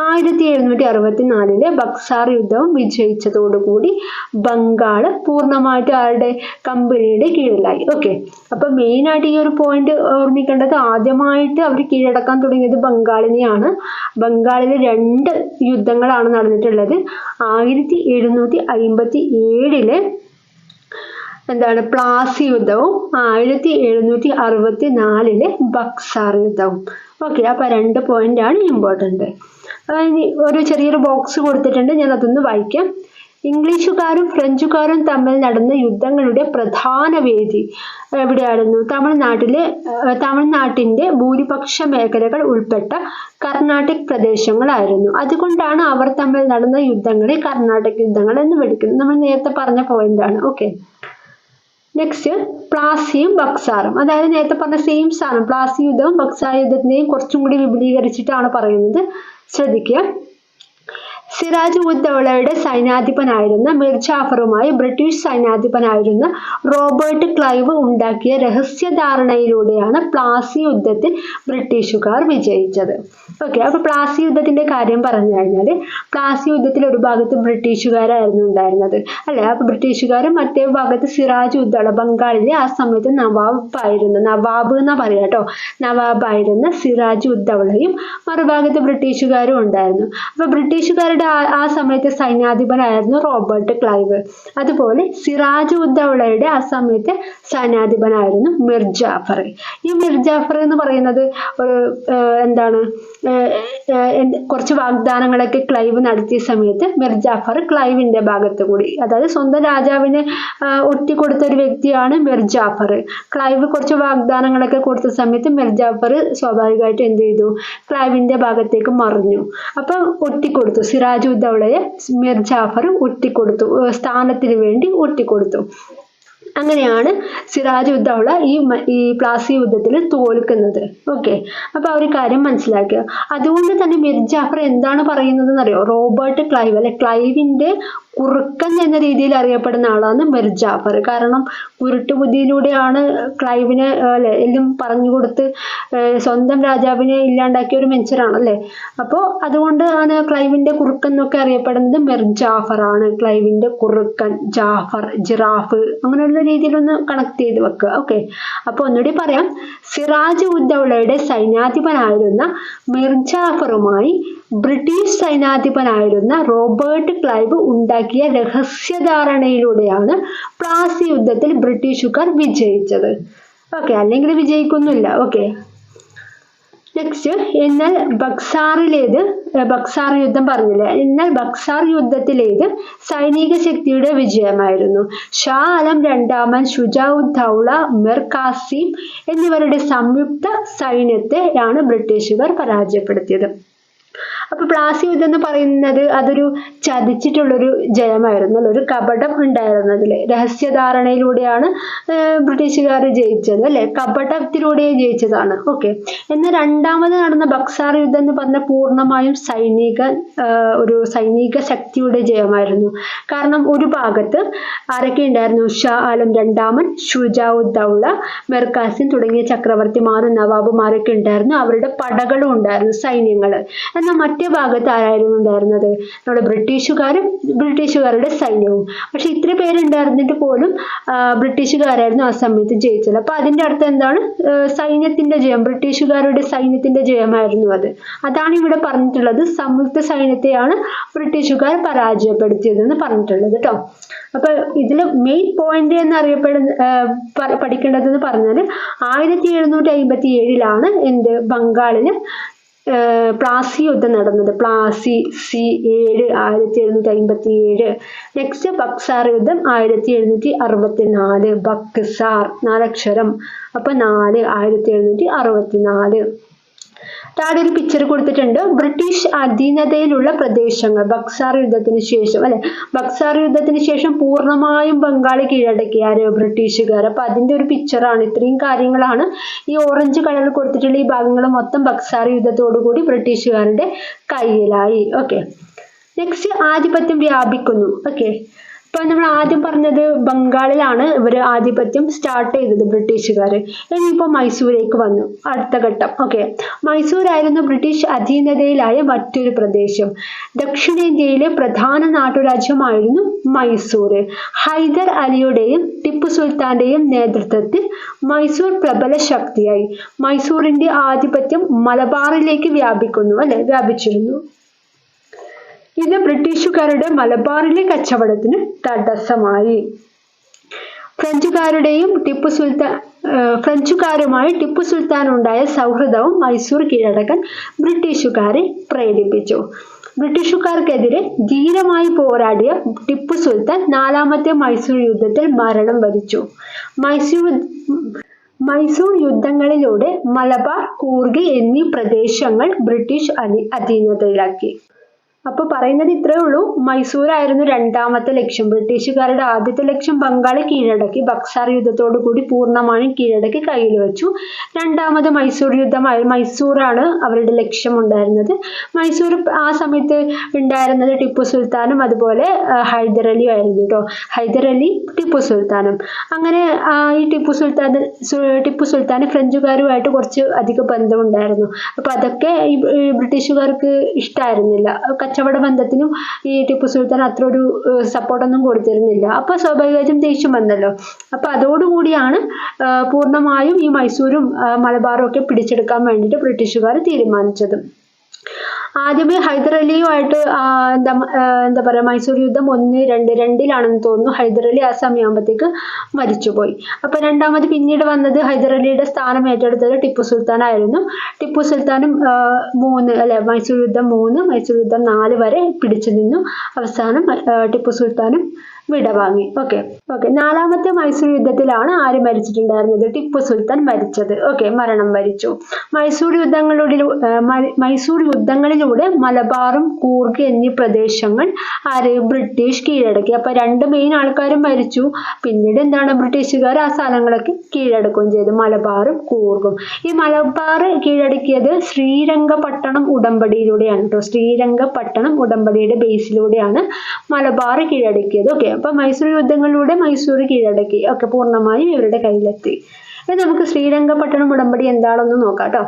1764 ബക്സാർ യുദ്ധവും വിജയിച്ചതോടുകൂടി ബംഗാള് പൂർണ്ണമായിട്ട് ആരുടെ കമ്പനിയുടെ കീഴിലായി. ഓക്കെ, അപ്പൊ മെയിൻ ആയിട്ട് ഈ ഒരു പോയിന്റ് ഓർമ്മിക്കേണ്ടത്, ആദ്യമായിട്ട് അവർ കീഴടക്കാൻ തുടങ്ങിയത് ബംഗാളിനെയാണ്. ബംഗാളിൽ 2 യുദ്ധങ്ങളാണ് നടന്നിട്ടുള്ളത്. 1757 എന്താണ് പ്ലാസി യുദ്ധവും 1764 ബക്സാർ യുദ്ധവും. ഓക്കെ, അപ്പൊ 2 പോയിന്റ് ആണ് ഇമ്പോർട്ടൻ്റ്. ഒരു ചെറിയൊരു ബോക്സ് കൊടുത്തിട്ടുണ്ട്, ഞാൻ അതൊന്ന് വായിക്കാം. ഇംഗ്ലീഷുകാരും ഫ്രഞ്ചുകാരും തമ്മിൽ നടന്ന യുദ്ധങ്ങളുടെ പ്രധാന വേദി എവിടെയായിരുന്നു? തമിഴ്നാട്ടിന്റെ ഭൂരിപക്ഷ മേഖലകൾ ഉൾപ്പെട്ട കർണാട്ടിക് പ്രദേശങ്ങളായിരുന്നു. അതുകൊണ്ടാണ് അവർ തമ്മിൽ നടന്ന യുദ്ധങ്ങളെ കർണാട്ടിക് യുദ്ധങ്ങൾ എന്ന് വിളിക്കുന്നത്. നമ്മൾ നേരത്തെ പറഞ്ഞ പോയിന്റ് ആണ്. ഓക്കെ, നെക്സ്റ്റ് പ്ലാസിയും ബക്സാറും, അതായത് നേരത്തെ പറഞ്ഞ സെയിം സാധനം. പ്ലാസി യുദ്ധവും ബക്സാർ യുദ്ധത്തിനെയും കുറച്ചും കൂടി വിപുലീകരിച്ചിട്ടാണ് പറയുന്നത്. ശ്രദ്ധിക്കുക. സിറാജ് ഉദ് ദൗളയുടെ സൈന്യാധിപനായിരുന്ന മിർ ജാഫറുമായി ബ്രിട്ടീഷ് സൈന്യാധിപനായിരുന്ന റോബർട്ട് ക്ലൈവ് ഉണ്ടാക്കിയ രഹസ്യധാരണയിലൂടെയാണ് പ്ലാസി യുദ്ധത്തിൽ ബ്രിട്ടീഷുകാർ വിജയിച്ചത്. ഓക്കെ, അപ്പൊ പ്ലാസി യുദ്ധത്തിന്റെ കാര്യം പറഞ്ഞു കഴിഞ്ഞാൽ, പ്ലാസി യുദ്ധത്തിൽ ഒരു ഭാഗത്ത് ബ്രിട്ടീഷുകാരായിരുന്നു ഉണ്ടായിരുന്നത് അല്ലെ. അപ്പൊ ബ്രിട്ടീഷുകാരും മറ്റേ ഭാഗത്ത് സിറാജ് ഉദ് ദൗള, ബംഗാളിലെ ആ സമയത്ത് നവാബ് എന്നാ പറയാ കേട്ടോ, നവാബായിരുന്ന സിറാജ് ഉദ് ദൗളയും മറുഭാഗത്ത് ബ്രിട്ടീഷുകാരും ഉണ്ടായിരുന്നു. അപ്പൊ ബ്രിട്ടീഷുകാരുടെ ആ സമയത്ത് സൈന്യാധിപനായിരുന്നു റോബർട്ട് ക്ലൈവ്. അതുപോലെ സിറാജ് ഉദ് ദൗളയുടെ ആ സമയത്ത് സൈന്യാധിപനായിരുന്നു മിർ ജാഫർ. ഈ മിർ ജാഫർ എന്ന് പറയുന്നത് എന്താണ്, കുറച്ച് വാഗ്ദാനങ്ങളൊക്കെ ക്ലൈവ് നടത്തിയ സമയത്ത് മിർ ജാഫർ ക്ലൈവിന്റെ ഭാഗത്ത് കൂടി, അതായത് സ്വന്തം രാജാവിനെ ഒറ്റിക്കൊടുത്ത ഒരു വ്യക്തിയാണ് മിർ ജാഫർ. ക്ലൈവ് കുറച്ച് വാഗ്ദാനങ്ങളൊക്കെ കൊടുത്ത സമയത്ത് മിർ ജാഫർ സ്വാഭാവികമായിട്ട് എന്ത് ചെയ്തു? ക്ലൈവിന്റെ ഭാഗത്തേക്ക് മറിഞ്ഞു. അപ്പൊ ഒറ്റിക്കൊടുത്തു. സിറാജ് ഉദ് ദൗളയെ മിർ ജാഫർ ഒറ്റിക്കൊടുത്തു, സ്ഥാനത്തിന് വേണ്ടി ഒറ്റിക്കൊടുത്തു. അങ്ങനെയാണ് സിറാജ് ഉദ് ദൗള ഈ പ്ലാസി യുദ്ധത്തിൽ തോൽക്കുന്നത്. ഓക്കെ, അപ്പൊ ആ ഒരു കാര്യം മനസ്സിലാക്കുക. അതുകൊണ്ട് തന്നെ മിർ ജാഫർ എന്താണ് പറയുന്നത് എന്നറിയോ? റോബർട്ട് ക്ലൈവ് അല്ലെ, ക്ലൈവിന്റെ കുറുക്കൻ എന്ന രീതിയിൽ അറിയപ്പെടുന്ന ആളാണ് മിർ ജാഫർ. കാരണം കുരുട്ടുബുദ്ധിയിലൂടെയാണ് ക്ലൈവിനെ എല്ലാം പറഞ്ഞു കൊടുത്ത് സ്വന്തം രാജാവിനെ ഇല്ലാണ്ടാക്കിയ ഒരു മനുഷ്യരാണ് അല്ലെ. അപ്പോൾ അതുകൊണ്ടാണ് ക്ലൈവിന്റെ കുറുക്കൻ എന്നൊക്കെ അറിയപ്പെടുന്നത് മിർ ജാഫർ ആണ്. ക്ലൈവിന്റെ കുറുക്കൻ, ജാഫർ, ജിറാഫ്, അങ്ങനെയുള്ള രീതിയിലൊന്ന് കണക്ട് ചെയ്ത് വെക്കുക. ഓക്കെ, അപ്പൊ ഒന്നുകൂടി പറയാം. സിറാജ് ഉദ് ദൗളയുടെ സൈന്യാധിപനായിരുന്ന മിർ ജാഫറുമായി ബ്രിട്ടീഷ് സൈന്യാധിപനായിരുന്ന റോബർട്ട് ക്ലൈവ് ഉണ്ടാക്കിയ രഹസ്യധാരണയിലൂടെയാണ് പ്ലാസി യുദ്ധത്തിൽ ബ്രിട്ടീഷുകാർ വിജയിച്ചത്. ഓക്കെ, അല്ലെങ്കിൽ വിജയിക്കൊന്നുമില്ല. Okay, next. എന്നാൽ ബക്സാർ യുദ്ധം പറഞ്ഞില്ലേ, എന്നാൽ ബക്സാർ യുദ്ധത്തിലേത് സൈനിക ശക്തിയുടെ വിജയമായിരുന്നു. ഷാ ആലം രണ്ടാമൻ, ഷുജാ ഉദ് ദൗള, മിർ ഖാസിം എന്നിവരുടെ സംയുക്ത സൈന്യത്തെയാണ് ബ്രിട്ടീഷുകാർ പരാജയപ്പെടുത്തിയത്. അപ്പൊ പ്ലാസി യുദ്ധം എന്ന് പറയുന്നത് അതൊരു ചതിച്ചിട്ടുള്ളൊരു ജയമായിരുന്നു, ഒരു കപടം ഉണ്ടായിരുന്നു അതില്. രഹസ്യധാരണയിലൂടെയാണ് ബ്രിട്ടീഷുകാർ ജയിച്ചത് അല്ലെ, കപടത്തിലൂടെ ജയിച്ചതാണ്. ഓക്കെ. എന്നാൽ രണ്ടാമത് നടന്ന ബക്സാർ യുദ്ധം എന്ന് പറഞ്ഞ പൂർണ്ണമായും ഒരു സൈനിക ശക്തിയുടെ ജയമായിരുന്നു. കാരണം ഒരു ഭാഗത്ത് ആരൊക്കെ ഉണ്ടായിരുന്നു? ഷാ ആലം രണ്ടാമൻ, ഷുജാഉദ്ദൗള, മെർകാസിൻ തുടങ്ങിയ ചക്രവർത്തിമാരും നവാബുമാരൊക്കെ ഉണ്ടായിരുന്നു. അവരുടെ പടകളും ഉണ്ടായിരുന്നു, സൈന്യങ്ങൾ. എന്നാൽ മറ്റേ ഭാഗത്ത് ആരായിരുന്നു ഉണ്ടായിരുന്നത്? നമ്മുടെ ബ്രിട്ടീഷുകാരുടെ സൈന്യവും. പക്ഷെ ഇത്ര പേരുണ്ടായിരുന്നിട്ട് പോലും ബ്രിട്ടീഷുകാരായിരുന്നു ആ സമയത്ത് ജയിച്ചത്. അപ്പൊ അതിന്റെ അർത്ഥം എന്താണ്? സൈന്യത്തിന്റെ ജയം, ബ്രിട്ടീഷുകാരുടെ സൈന്യത്തിന്റെ ജയമായിരുന്നു അത്. അതാണ് ഇവിടെ പറഞ്ഞിട്ടുള്ളത്. സംയുക്ത സൈന്യത്തെയാണ് ബ്രിട്ടീഷുകാർ പരാജയപ്പെടുത്തിയതെന്ന് പറഞ്ഞിട്ടുള്ളത് കേട്ടോ. അപ്പൊ ഇതില് മെയിൻ പോയിന്റ് പഠിക്കേണ്ടതെന്ന് പറഞ്ഞാൽ 1757 എന്ത് ബംഗാളില് പ്ലാസി യുദ്ധം നടന്നത്. പ്ലാസി C7 1757. നെക്സ്റ്റ് ബക്സാർ യുദ്ധം 1764. ബക്സാർ 4 അക്ഷരം, അപ്പൊ 4 1764. താഴെ ഒരു പിക്ചർ കൊടുത്തിട്ടുണ്ട്. ബ്രിട്ടീഷ് അധീനതയിലുള്ള പ്രദേശങ്ങൾ ബക്സാർ യുദ്ധത്തിന് ശേഷം അല്ലെ, ബക്സാർ യുദ്ധത്തിന് ശേഷം പൂർണ്ണമായും ബംഗാൾ കീഴടക്കി ആര്? ബ്രിട്ടീഷുകാർ. അപ്പൊ അതിന്റെ ഒരു പിക്ചറാണ്. ഇത്രയും കാര്യങ്ങളാണ് ഈ ഓറഞ്ച് കളറിൽ കൊടുത്തിട്ടുള്ള ഈ ഭാഗങ്ങൾ മൊത്തം ബക്സാർ യുദ്ധത്തോടു കൂടി ബ്രിട്ടീഷുകാരുടെ കയ്യിലായി. ഓക്കെ. നെക്സ്റ്റ് ആധിപത്യം വ്യാപിക്കുന്നു. ഓക്കെ. ഇപ്പൊ നമ്മൾ ആദ്യം പറഞ്ഞത് ബംഗാളിലാണ് ഇവർ ആധിപത്യം സ്റ്റാർട്ട് ചെയ്തത് ബ്രിട്ടീഷുകാർ. ഇനിയിപ്പോ മൈസൂരേക്ക് വന്നു അടുത്ത ഘട്ടം. ഓക്കെ. മൈസൂർ ആയിരുന്നു ബ്രിട്ടീഷ് അധീനതയിലായ മറ്റൊരു പ്രദേശം. ദക്ഷിണേന്ത്യയിലെ പ്രധാന നാട്ടുരാജ്യമായിരുന്നു മൈസൂർ. ഹൈദർ അലിയുടെയും ടിപ്പു സുൽത്താന്റെയും നേതൃത്വത്തിൽ മൈസൂർ പ്രബല ശക്തിയായി. മൈസൂറിന്റെ ആധിപത്യം മലബാറിലേക്ക് വ്യാപിച്ചിരുന്നു. ഇത് ബ്രിട്ടീഷുകാരുടെ മലബാറിലെ കച്ചവടത്തിന് തടസ്സമായി. ഫ്രഞ്ചുകാരുമായി ടിപ്പു സുൽത്താനുണ്ടായ സൗഹൃദവും മൈസൂർ കീഴടക്കാൻ ബ്രിട്ടീഷുകാരെ പ്രേരിപ്പിച്ചു. ബ്രിട്ടീഷുകാർക്കെതിരെ ധീരമായി പോരാടിയ ടിപ്പു സുൽത്താൻ 4ാമത്തെ മൈസൂർ യുദ്ധത്തിൽ മരണം വരിച്ചു. മൈസൂർ യുദ്ധങ്ങളിലൂടെ മലബാർ, കൂർഗ് എന്നീ പ്രദേശങ്ങൾ ബ്രിട്ടീഷ് അധീനതയിലാക്കി. അപ്പൊ പറയുന്നത് ഇത്രേ ഉള്ളൂ. മൈസൂർ ആയിരുന്നു 2ാമത്തെ ലക്ഷ്യം. ബ്രിട്ടീഷുകാരുടെ ആദ്യത്തെ ലക്ഷ്യം ബംഗാളെ കീഴടക്കി ബക്സാർ യുദ്ധത്തോടു കൂടി പൂർണ്ണമായും കീഴടക്കി കയ്യിൽ വെച്ചു. 2ാമത് മൈസൂർ യുദ്ധമായി. മൈസൂറാണ് അവരുടെ ലക്ഷ്യം ഉണ്ടായിരുന്നത്. മൈസൂർ ആ സമയത്ത് ഉണ്ടായിരുന്നത് ടിപ്പു സുൽത്താനും അതുപോലെ ഹൈദർ അലിയും ആയിരുന്നു കേട്ടോ. ഹൈദർ അലി, ടിപ്പു സുൽത്താനും. അങ്ങനെ ഈ ടിപ്പു സുൽത്താന് ഫ്രഞ്ചുകാരുമായിട്ട് കുറച്ച് അധിക ബന്ധമുണ്ടായിരുന്നു. അപ്പൊ അതൊക്കെ ഈ ബ്രിട്ടീഷുകാർക്ക് ഇഷ്ടമായിരുന്നില്ല. കച്ചവട ബന്ധത്തിനും ഈ ടിപ്പു സുൽത്താൻ അത്ര ഒരു സപ്പോർട്ടൊന്നും കൊടുത്തിരുന്നില്ല. അപ്പൊ സ്വാഭാവികമായിട്ടും ദേഷ്യം വന്നല്ലോ. അപ്പൊ അതോടുകൂടിയാണ് പൂർണ്ണമായും ഈ മൈസൂരും മലബാറും ഒക്കെ പിടിച്ചെടുക്കാൻ വേണ്ടിയിട്ട് ബ്രിട്ടീഷുകാർ തീരുമാനിച്ചത്. ആദ്യമേ ഹൈദർ അലിയുമായിട്ട് എന്താ പറയാ മൈസൂർ യുദ്ധം 1-2-2 തോന്നുന്നു. ഹൈദർ അലി ആ സമയമാകുമ്പോഴത്തേക്ക് മരിച്ചുപോയി. അപ്പൊ 2ാമത് പിന്നീട് വന്നത് ഹൈദർ അലിയുടെ സ്ഥാനം ഏറ്റെടുത്തത് ടിപ്പു സുൽത്താൻ ആയിരുന്നു. ടിപ്പു സുൽത്താനും 3 മൈസൂർ യുദ്ധം 3, മൈസൂർ യുദ്ധം 4 വരെ പിടിച്ചു നിന്നു. അവസാനം ടിപ്പു സുൽത്താനും വിടവാങ്ങി. ഓക്കെ. 4ാമത്തെ മൈസൂർ യുദ്ധത്തിലാണ് ആര് മരിച്ചിട്ടുണ്ടായിരുന്നത്? ടിപ്പു സുൽത്താൻ മരിച്ചത്. ഓക്കെ. മരണം വരിച്ചു. മൈസൂർ യുദ്ധങ്ങളിലൂടെ മലബാറും കൂർഗ് എന്നീ പ്രദേശങ്ങൾ ബ്രിട്ടീഷ് കീഴടക്കി. അപ്പൊ 2 മെയിൻ ആൾക്കാരും മരിച്ചു. പിന്നീട് എന്താണ് ബ്രിട്ടീഷുകാർ ആ സ്ഥലങ്ങളൊക്കെ കീഴടക്കുകയും ചെയ്തു, മലബാറും കൂർഗും. ഈ മലബാർ കീഴടക്കിയത് ശ്രീരംഗപട്ടണം ഉടമ്പടിയിലൂടെയാണ് കേട്ടോ. ശ്രീരംഗപട്ടണം ഉടമ്പടിയുടെ ബേസിലൂടെയാണ് മലബാർ കീഴടക്കിയത്. ഓക്കെ. അപ്പൊ മൈസൂർ യുദ്ധങ്ങളിലൂടെ മൈസൂർ കീഴടക്കി. ഒക്കെ പൂർണ്ണമായും ഇവരുടെ കയ്യിലെത്തി. നമുക്ക് ശ്രീരംഗപട്ടണം ഉടമ്പടി എന്താണെന്ന് നോക്കാം കേട്ടോ.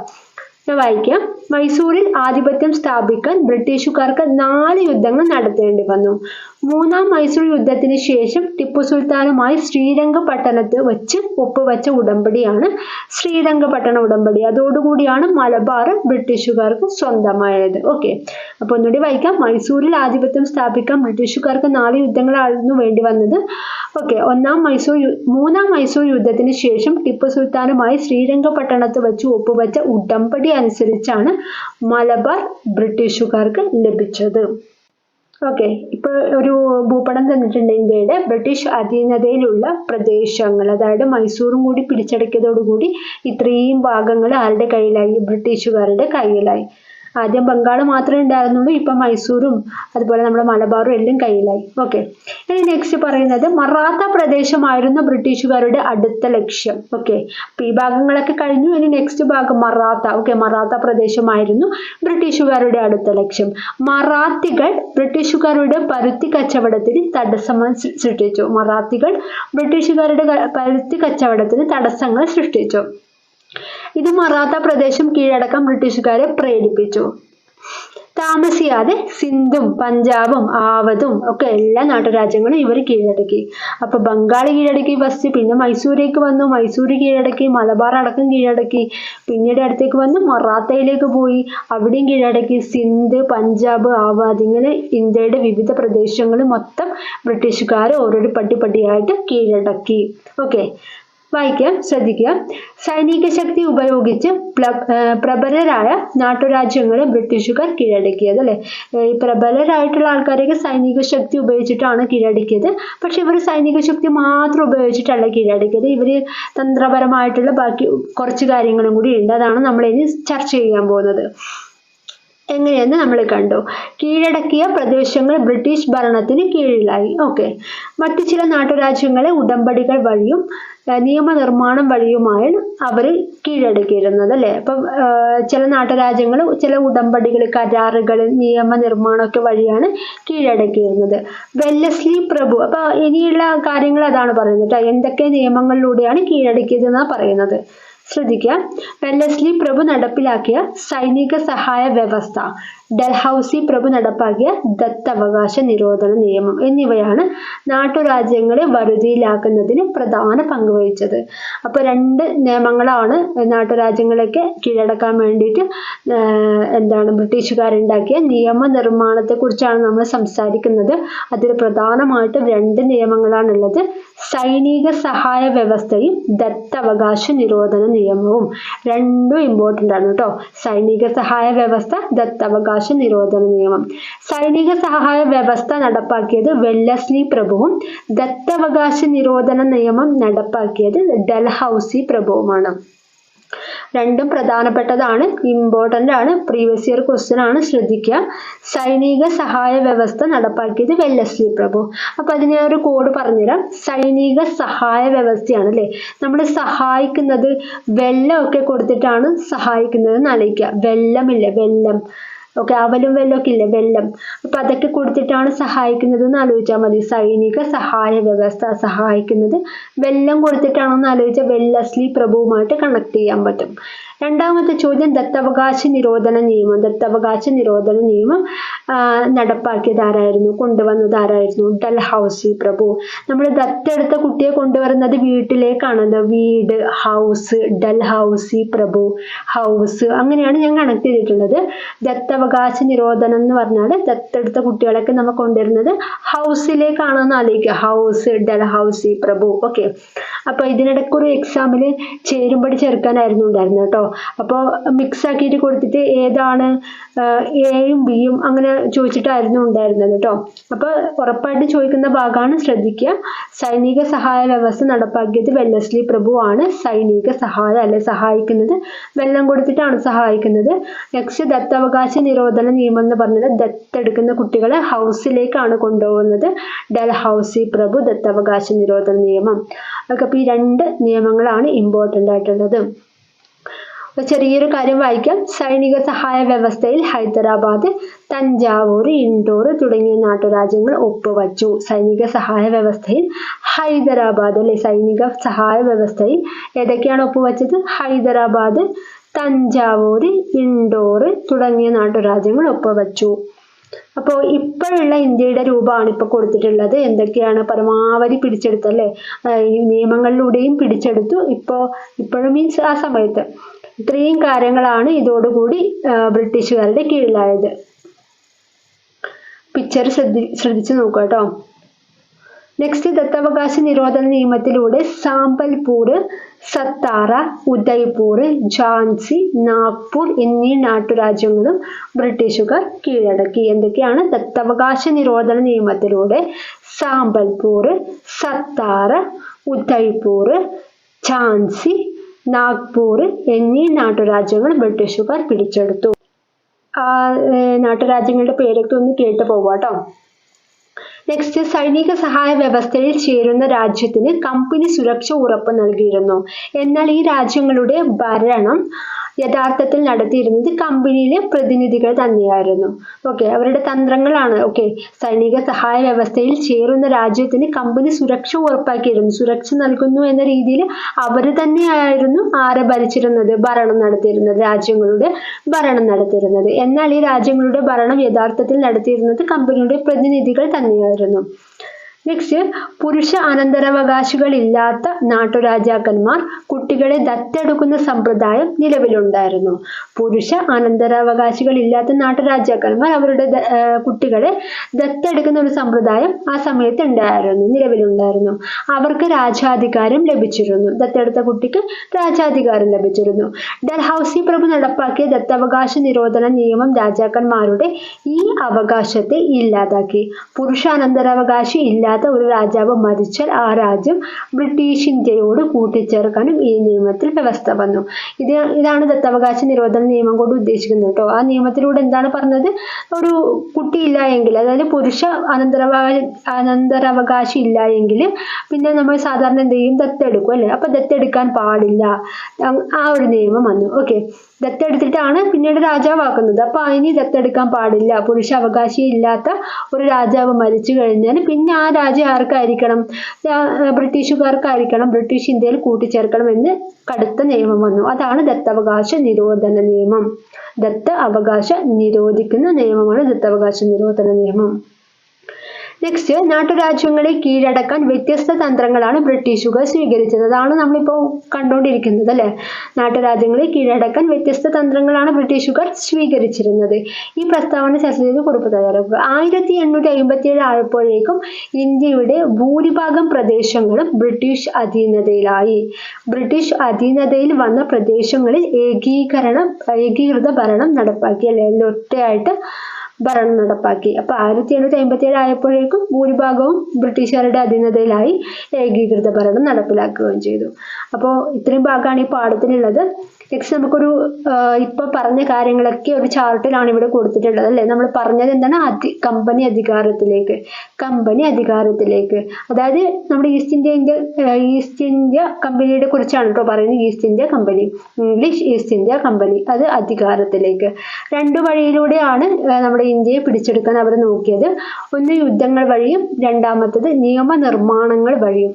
ഞാൻ വായിക്കാം. മൈസൂരിൽ ആധിപത്യം സ്ഥാപിക്കാൻ ബ്രിട്ടീഷുകാർക്ക് 4 യുദ്ധങ്ങൾ നടത്തേണ്ടി വന്നു. 3ാം മൈസൂർ യുദ്ധത്തിന് ശേഷം ടിപ്പു സുൽത്താനുമായി ശ്രീരംഗപട്ടണത്ത് വെച്ച് ഒപ്പുവെച്ച ഉടമ്പടിയാണ് ശ്രീരംഗപട്ടണ ഉടമ്പടി. അതോടുകൂടിയാണ് മലബാർ ബ്രിട്ടീഷുകാർക്ക് സ്വന്തമായത്. ഓക്കെ. അപ്പൊ ഒന്നുകൂടി വായിക്കാം. മൈസൂരിൽ ആധിപത്യം സ്ഥാപിക്കാൻ ബ്രിട്ടീഷുകാർക്ക് 4 യുദ്ധങ്ങളായിരുന്നു വേണ്ടി വന്നത്. ഓക്കെ. 3ാം മൈസൂർ യുദ്ധത്തിന് ശേഷം ടിപ്പു സുൽത്താനുമായി ശ്രീരംഗപട്ടണത്ത് വെച്ച് ഒപ്പുവെച്ച ഉടമ്പടി അനുസരിച്ചാണ് മലബാർ ബ്രിട്ടീഷുകാർക്ക് ലഭിച്ചത്. ഓക്കെ. ഇപ്പൊ ഒരു ഭൂപടം തന്നിട്ടുണ്ട്. ഇന്ത്യയുടെ ബ്രിട്ടീഷ് അധീനതയിലുള്ള പ്രദേശങ്ങൾ, അതായത് മൈസൂറും കൂടി പിടിച്ചടക്കിയതോടുകൂടി ഇത്രയും ഭാഗങ്ങൾ ആരുടെ കയ്യിലായി? ബ്രിട്ടീഷുകാരുടെ കയ്യിലായി. ആദ്യം ബംഗാൾ മാത്രമേ ഉണ്ടായിരുന്നുള്ളൂ, ഇപ്പൊ മൈസൂരും അതുപോലെ നമ്മുടെ മലബാറും എല്ലാം കയ്യിലായി. ഓക്കെ, ഇനി നെക്സ്റ്റ് പറയുന്നത് മറാത്ത പ്രദേശമായിരുന്നു ബ്രിട്ടീഷുകാരുടെ അടുത്ത ലക്ഷ്യം. ഓക്കെ, അപ്പൊ ഈ ഭാഗങ്ങളൊക്കെ കഴിഞ്ഞു. ഇനി നെക്സ്റ്റ് ഭാഗം മറാത്ത. ഓക്കെ, മറാത്ത പ്രദേശമായിരുന്നു ബ്രിട്ടീഷുകാരുടെ അടുത്ത ലക്ഷ്യം. മറാത്തികൾ ബ്രിട്ടീഷുകാരുടെ പരുത്തി കച്ചവടത്തിന് തടസ്സങ്ങൾ സൃഷ്ടിച്ചു. മറാത്തികൾ ബ്രിട്ടീഷുകാരുടെ പരുത്തി കച്ചവടത്തിന് തടസ്സങ്ങൾ സൃഷ്ടിച്ചു. ഇത് മറാത്ത പ്രദേശം കീഴടക്കാൻ ബ്രിട്ടീഷുകാരെ പ്രേരിപ്പിച്ചു. താമസിയാതെ സിന്ധും പഞ്ചാബും ആവതും ഒക്കെ എല്ലാ നാട്ടുരാജ്യങ്ങളും ഇവർ കീഴടക്കി. അപ്പൊ ബംഗാൾ കീഴടക്കി ഫസ്റ്റ്, പിന്നെ മൈസൂരേക്ക് വന്നു, മൈസൂര് കീഴടക്കി, മലബാർ അടക്കം കീഴടക്കി, പിന്നീട് അടുത്തേക്ക് വന്ന് മറാത്തയിലേക്ക് പോയി, അവിടെയും കീഴടക്കി. സിന്ധ്, പഞ്ചാബ്, ആവാദ്, ഇങ്ങനെ ഇന്ത്യയുടെ വിവിധ പ്രദേശങ്ങൾ മൊത്തം ബ്രിട്ടീഷുകാർ ഓരോരോ പട്ടിയായിട്ട് കീഴടക്കി. ഓക്കെ, വായിക്കാം, ശ്രദ്ധിക്കുക. സൈനിക ശക്തി ഉപയോഗിച്ച് പ്രബലരായ നാട്ടുരാജ്യങ്ങളെ ബ്രിട്ടീഷുകാർ കീഴടക്കിയത്. അല്ലെ, ഈ പ്രബലരായിട്ടുള്ള ആൾക്കാരെയൊക്കെ സൈനിക ശക്തി ഉപയോഗിച്ചിട്ടാണ് കീഴടക്കിയത്. പക്ഷെ ഇവർ സൈനിക ശക്തി മാത്രം ഉപയോഗിച്ചിട്ടല്ല കീഴടക്കിയത്, ഇവര് തന്ത്രപരമായിട്ടുള്ള ബാക്കി കുറച്ച് കാര്യങ്ങളും കൂടി ഉണ്ട്. അതാണ് നമ്മൾ ഇനി ചർച്ച ചെയ്യാൻ പോകുന്നത്. എങ്ങനെയെന്ന് നമ്മൾ കണ്ടു. കീഴടക്കിയ പ്രദേശങ്ങൾ ബ്രിട്ടീഷ് ഭരണത്തിന് കീഴിലായി. ഓക്കെ, മറ്റു ചില നാട്ടുരാജ്യങ്ങളെ ഉടമ്പടികൾ വഴിയും നിയമനിർമ്മാണം വഴിയുമാണ് അവർ കീഴടക്കിയിരുന്നത്. അല്ലെ, അപ്പം ചില നാട്ടുരാജ്യങ്ങൾ ചില ഉടമ്പടികൾ, കരാറുകൾ, നിയമനിർമ്മാണമൊക്കെ വഴിയാണ് കീഴടക്കിയിരുന്നത്. വെല്ലസ്ലി പ്രഭു, അപ്പൊ ഇനിയുള്ള കാര്യങ്ങൾ അതാണ് പറയുന്നത്. എന്തൊക്കെ നിയമങ്ങളിലൂടെയാണ് കീഴടക്കിയത് എന്നാണ് പറയുന്നത്. ശ്രദ്ധിക്കുക. വെല്ലസ്ലി പ്രഭു നടപ്പിലാക്കിയ സൈനിക സഹായ വ്യവസ്ഥ, ഡൽഹൌസി പ്രഭു നടപ്പാക്കിയ ദത്തവകാശ നിരോധന നിയമം എന്നിവയാണ് നാട്ടുരാജ്യങ്ങളെ വരുതിയിലാക്കുന്നതിന് പ്രധാന പങ്ക് വഹിച്ചത്. അപ്പൊ രണ്ട് നിയമങ്ങളാണ് നാട്ടുരാജ്യങ്ങളൊക്കെ കീഴടക്കാൻ വേണ്ടിയിട്ട് ബ്രിട്ടീഷുകാരുണ്ടാക്കിയ നിയമനിർമ്മാണത്തെ കുറിച്ചാണ് നമ്മൾ സംസാരിക്കുന്നത്. അതിൽ പ്രധാനമായിട്ടും രണ്ട് നിയമങ്ങളാണുള്ളത്. സൈനിക സഹായ വ്യവസ്ഥയും ദത്തവകാശ നിരോധന നിയമവും. രണ്ടും ഇമ്പോർട്ടൻ്റ് ആണ് കേട്ടോ. സൈനിക സഹായ വ്യവസ്ഥ, ദത്തവകാശ നിരോധന നിയമം. സൈനിക സഹായ വ്യവസ്ഥ നടപ്പാക്കിയത് വെല്ലസ്ലി പ്രഭുവും ദത്തവകാശ നിരോധന നിയമം നടപ്പാക്കിയത് ഡൽഹൌസി പ്രഭുവുമാണ്. രണ്ടും പ്രധാനപ്പെട്ടതാണ്, ഇമ്പോർട്ടൻ്റ് ആണ്, പ്രീവിയസ് ഇയർ ക്വസ്റ്റ്യൻ ആണ്, ശ്രദ്ധിക്കുക. സൈനിക സഹായ വ്യവസ്ഥ നടപ്പാക്കിയത് വെല്ലസ്ലി പ്രഭു. അപ്പൊ അതിന് ഒരു കോഡ് പറഞ്ഞുതരാം. സൈനിക സഹായ വ്യവസ്ഥയാണ് അല്ലെ, നമ്മൾ സഹായിക്കുന്നത് വെള്ളമൊക്കെ കൊടുത്തിട്ടാണ് സഹായിക്കുന്നത് എന്ന് ആലോചിക്കുക. വെള്ളമില്ലേ, വെള്ളം, ഓക്കെ, അവലും വെള്ളമൊക്കെ ഇല്ലേ, വെള്ളം, അപ്പൊ അതൊക്കെ കൊടുത്തിട്ടാണ് സഹായിക്കുന്നത് എന്ന് ആലോചിച്ചാൽ മതി. സൈനിക സഹായ വ്യവസ്ഥ സഹായിക്കുന്നത് വെള്ളം കൊടുത്തിട്ടാണെന്ന് ആലോചിച്ചാൽ വെല്ലസ്ലി പ്രഭുവുമായിട്ട് കണക്ട് ചെയ്യാൻ പറ്റും. രണ്ടാമത്തെ ചോദ്യം, ദത്തവകാശ നിരോധന നിയമം. ദത്തവകാശ നിരോധന നിയമം നടപ്പാക്കിയത് ആരായിരുന്നു, കൊണ്ടുവന്നത് ആരായിരുന്നു? ഡൽഹൌസി പ്രഭു. നമ്മൾ ദത്തെടുത്ത കുട്ടിയെ കൊണ്ടുവരുന്നത് വീട്ടിലേക്കാണല്ലോ, വീട്, ഹൗസ്, ഡൽഹൌസി പ്രഭു, ഹൗസ്, അങ്ങനെയാണ് ഞാൻ കണക്ട് ചെയ്തിട്ടുള്ളത്. ദത്തവകാശ നിരോധനം എന്ന് പറഞ്ഞാൽ ദത്തെടുത്ത കുട്ടികളൊക്കെ നമ്മൾ കൊണ്ടുവരുന്നത് ഹൗസിലേക്കാണെന്ന് ആലോചിക്കുക. ഹൗസ്, ഡൽഹൌസി പ്രഭു. ഓക്കെ, അപ്പൊ ഇതിനിടയ്ക്ക് ഒരു എക്സാമിൽ ചേരുംപടി ചേർക്കാനായിരുന്നു ഉണ്ടായിരുന്നത് കേട്ടോ. അപ്പോൾ മിക്സ് ആക്കിയിട്ട് കൊടുത്തിട്ട് ഏതാണ് എയും ബിയും അങ്ങനെ ചോദിച്ചിട്ടായിരുന്നു ഉണ്ടായിരുന്നത് കേട്ടോ. അപ്പൊ ഉറപ്പായിട്ട് ചോദിക്കുന്ന ഭാഗമാണ്, ശ്രദ്ധിക്കുക. സൈനിക സഹായ വ്യവസ്ഥ നടപ്പാക്കിയത് വെല്ലസ്ലി പ്രഭു ആണ്. സൈനിക സഹായം അല്ലെ, സഹായിക്കുന്നത് വെള്ളം കൊടുത്തിട്ടാണ് സഹായിക്കുന്നത്. നെക്സ്റ്റ്, ദത്തവകാശ നിരോധന നിയമം എന്ന് പറഞ്ഞത് ദത്തെടുക്കുന്ന കുട്ടികളെ ഹൗസിലേക്കാണ് കൊണ്ടുപോകുന്നത്. ഡൽഹൌസി പ്രഭു, ദത്തവകാശ നിരോധന നിയമം. അപ്പൊ ഈ രണ്ട് നിയമങ്ങളാണ് ഇമ്പോർട്ടൻ്റ് ആയിട്ടുള്ളത്. ചെറിയൊരു കാര്യം വായിക്കാം. സൈനിക സഹായ വ്യവസ്ഥയിൽ ഹൈദരാബാദ്, തഞ്ചാവൂർ, ഇൻഡോർ തുടങ്ങിയ നാട്ടുരാജ്യങ്ങൾ ഒപ്പുവച്ചു. സൈനിക സഹായ വ്യവസ്ഥയിൽ ഹൈദരാബാദ് അല്ലെ, സൈനിക സഹായ വ്യവസ്ഥയിൽ ഏതൊക്കെയാണ് ഒപ്പുവച്ചത്? ഹൈദരാബാദ്, തഞ്ചാവൂർ, ഇൻഡോർ തുടങ്ങിയ നാട്ടുരാജ്യങ്ങൾ ഒപ്പുവച്ചു. അപ്പോൾ ഇപ്പോഴുള്ള ഇന്ത്യയുടെ രൂപമാണ് ഇപ്പൊ കൊടുത്തിട്ടുള്ളത്. എന്തൊക്കെയാണ്? പരമാവധി പിടിച്ചെടുത്തല്ലേ, ഈ നിയമങ്ങളിലൂടെയും പിടിച്ചെടുത്തു. ഇപ്പോഴും മീൻസ് ആ സമയത്ത് ഇത്രയും കാര്യങ്ങളാണ് ഇതോടുകൂടി ബ്രിട്ടീഷുകാരുടെ കീഴിലായത്. പിക്ചർ ശ്രദ്ധിച്ചു നോക്കുക കേട്ടോ. നെക്സ്റ്റ്, ദത്തവകാശ നിരോധന നിയമത്തിലൂടെ സാമ്പൽപൂർ, സത്താറ, ഉദയ്പൂർ, ഝാൻസി, നാഗ്പൂർ എന്നീ നാട്ടുരാജ്യങ്ങളും ബ്രിട്ടീഷുകാർ കീഴടക്കി. എന്തൊക്കെയാണ്? ദത്തവകാശ നിരോധന നിയമത്തിലൂടെ സാമ്പൽപൂർ, സത്താറ, ഉദയ്പൂർ, ഝാൻസി, നാഗ്പൂർ എന്നീ നാട്ടുരാജ്യങ്ങൾ ബ്രിട്ടീഷുകാർ പിടിച്ചെടുത്തു. ആ നാട്ടുരാജ്യങ്ങളുടെ പേരൊക്കെ ഒന്ന് കേട്ടു പോവാട്ടോ. നെക്സ്റ്റ്, സൈനിക സഹായ വ്യവസ്ഥയിൽ ചേരുന്ന രാജ്യത്തിന് കമ്പനി സുരക്ഷ ഉറപ്പ് നൽകിയിരുന്നു. എന്നാൽ ഈ രാജ്യങ്ങളുടെ ഭരണം യഥാർത്ഥത്തിൽ നടത്തിയിരുന്നത് കമ്പനിയിലെ പ്രതിനിധികൾ തന്നെയായിരുന്നു. ഓക്കെ, അവരുടെ തന്ത്രങ്ങളാണ്. ഓക്കെ, സൈനിക സഹായ വ്യവസ്ഥയിൽ ചേരുന്ന രാജ്യത്തിന് കമ്പനി സുരക്ഷ ഉറപ്പാക്കിയിരുന്നു. സുരക്ഷ നൽകുന്നു എന്ന രീതിയിൽ അവർ തന്നെയായിരുന്നു ആരെ ഭരിച്ചിരുന്നത്, ഭരണം നടത്തിയിരുന്നത്, രാജ്യങ്ങളുടെ ഭരണം നടത്തിയിരുന്നത്. എന്നാൽ ഈ രാജ്യങ്ങളുടെ ഭരണം യഥാർത്ഥത്തിൽ നടത്തിയിരുന്നത് കമ്പനിയുടെ പ്രതിനിധികൾ തന്നെയായിരുന്നു. നെക്സ്റ്റ്, പുരുഷ അനന്തരാവകാശികളില്ലാത്ത നാട്ടുരാജാക്കന്മാർ കുട്ടികളെ ദത്തെടുക്കുന്ന സമ്പ്രദായം നിലവിലുണ്ടായിരുന്നു. പുരുഷ അനന്തരാവകാശികളില്ലാത്ത നാട്ടുരാജാക്കന്മാർ അവരുടെ കുട്ടികളെ ദത്തെടുക്കുന്ന ഒരു സമ്പ്രദായം ആ സമയത്ത് നിലവിലുണ്ടായിരുന്നു. അവർക്ക് രാജാധികാരം ലഭിച്ചിരുന്നു. ദത്തെടുത്ത കുട്ടിക്ക് രാജാധികാരം ലഭിച്ചിരുന്നു. ഡൽഹൌസി പ്രഭു നടപ്പാക്കിയ ദത്തവകാശ നിരോധന നിയമം രാജാക്കന്മാരുടെ ഈ അവകാശത്തെ ഇല്ലാതാക്കി. പുരുഷ അനന്തരാവകാശി ഇല്ലാത്ത ഒരു രാജാവ് മരിച്ചാൽ ആ രാജ്യം ബ്രിട്ടീഷ് ഇന്ത്യയോട് കൂട്ടിച്ചേർക്കാനും ഈ നിയമത്തിൽ വ്യവസ്ഥ വന്നു. ഇതാണ് ദത്തവകാശ നിരോധന നിയമം കൊണ്ട് ഉദ്ദേശിക്കുന്നത് കേട്ടോ. ആ നിയമത്തിലൂടെ എന്താണ് പറഞ്ഞത്, ഒരു കുട്ടി ഇല്ല എങ്കിൽ, അതായത് പുരുഷ അനന്തരാവകാശി ഇല്ല എങ്കിൽ പിന്നെ നമ്മൾ സാധാരണ എന്ത് ചെയ്യും, ദത്തെടുക്കും അല്ലെ. അപ്പൊ ദത്തെടുക്കാൻ പാടില്ല, ആ ഒരു നിയമം വന്നു. ഓക്കെ, ദത്തെടുത്തിട്ടാണ് പിന്നീട് രാജാവാക്കുന്നത്. അപ്പൊ ഇനി ദത്തെടുക്കാൻ പാടില്ല. പുരുഷ അവകാശി ഇല്ലാത്ത ഒരു രാജാവ് മരിച്ചു കഴിഞ്ഞാൽ പിന്നെ ആ രാജ്യം ആർക്കായിരിക്കണം, ബ്രിട്ടീഷുകാർക്കായിരിക്കണം. ബ്രിട്ടീഷ് ഇന്ത്യയിൽ കൂട്ടിച്ചേർക്കണം എന്ന് കടുത്ത നിയമം വന്നു. അതാണ് ദത്തവകാശ നിരോധന നിയമം. ദത്ത അവകാശ നിരോധിക്കുന്ന നിയമമാണ് ദത്തവകാശ നിരോധന നിയമം. നെക്സ്റ്റ്, നാട്ടുരാജ്യങ്ങളെ കീഴടക്കാൻ വ്യത്യസ്ത തന്ത്രങ്ങളാണ് ബ്രിട്ടീഷുകാർ സ്വീകരിച്ചത്. അതാണ് നമ്മളിപ്പോൾ കണ്ടുകൊണ്ടിരിക്കുന്നത് അല്ലെ. നാട്ടുരാജ്യങ്ങളെ കീഴടക്കാൻ വ്യത്യസ്ത തന്ത്രങ്ങളാണ് ബ്രിട്ടീഷുകാർ സ്വീകരിച്ചിരുന്നത്. ഈ പ്രസ്താവന ചർച്ച ചെയ്ത് കുറിപ്പ് തയ്യാറാക്കുക. 1857 ആയപ്പോഴേക്കും ഇന്ത്യയുടെ ഭൂരിഭാഗം പ്രദേശങ്ങളും ബ്രിട്ടീഷ് അധീനതയിലായി. ബ്രിട്ടീഷ് അധീനതയിൽ വന്ന പ്രദേശങ്ങളിൽ ഏകീകൃത ഭരണം നടപ്പാക്കി അല്ലെ, ഒറ്റയായിട്ട് ഭരണം നടപ്പാക്കി. അപ്പൊ 1857 ആയപ്പോഴേക്കും ഭൂരിഭാഗവും ബ്രിട്ടീഷുകാരുടെ അധീനതയിലായി, ഏകീകൃത ഭരണം നടപ്പിലാക്കുകയും ചെയ്തു. അപ്പോൾ ഇത്രയും ഭാഗമാണ് ഈ പാഠത്തിലുള്ളത്. നെക്സ്റ്റ് നമുക്കൊരു ഇപ്പൊ പറഞ്ഞ കാര്യങ്ങളൊക്കെ ഒരു ചാർട്ടിലാണ് ഇവിടെ കൊടുത്തിട്ടുള്ളത് അല്ലെ. നമ്മൾ പറഞ്ഞത് എന്താണ്, കമ്പനി അധികാരത്തിലേക്ക്, അതായത് നമ്മുടെ ഈസ്റ്റ് ഇന്ത്യ കമ്പനിയുടെ കുറിച്ചാണ് കേട്ടോ പറയുന്നത്. East India company, English East India company, അത് അധികാരത്തിലേക്ക്. രണ്ടു വഴിയിലൂടെയാണ് നമ്മുടെ ഇന്ത്യയെ പിടിച്ചെടുക്കാൻ അവർ നോക്കിയത്. ഒന്ന് യുദ്ധങ്ങൾ വഴിയും, രണ്ടാമത്തത് നിയമനിർമ്മാണങ്ങൾ വഴിയും.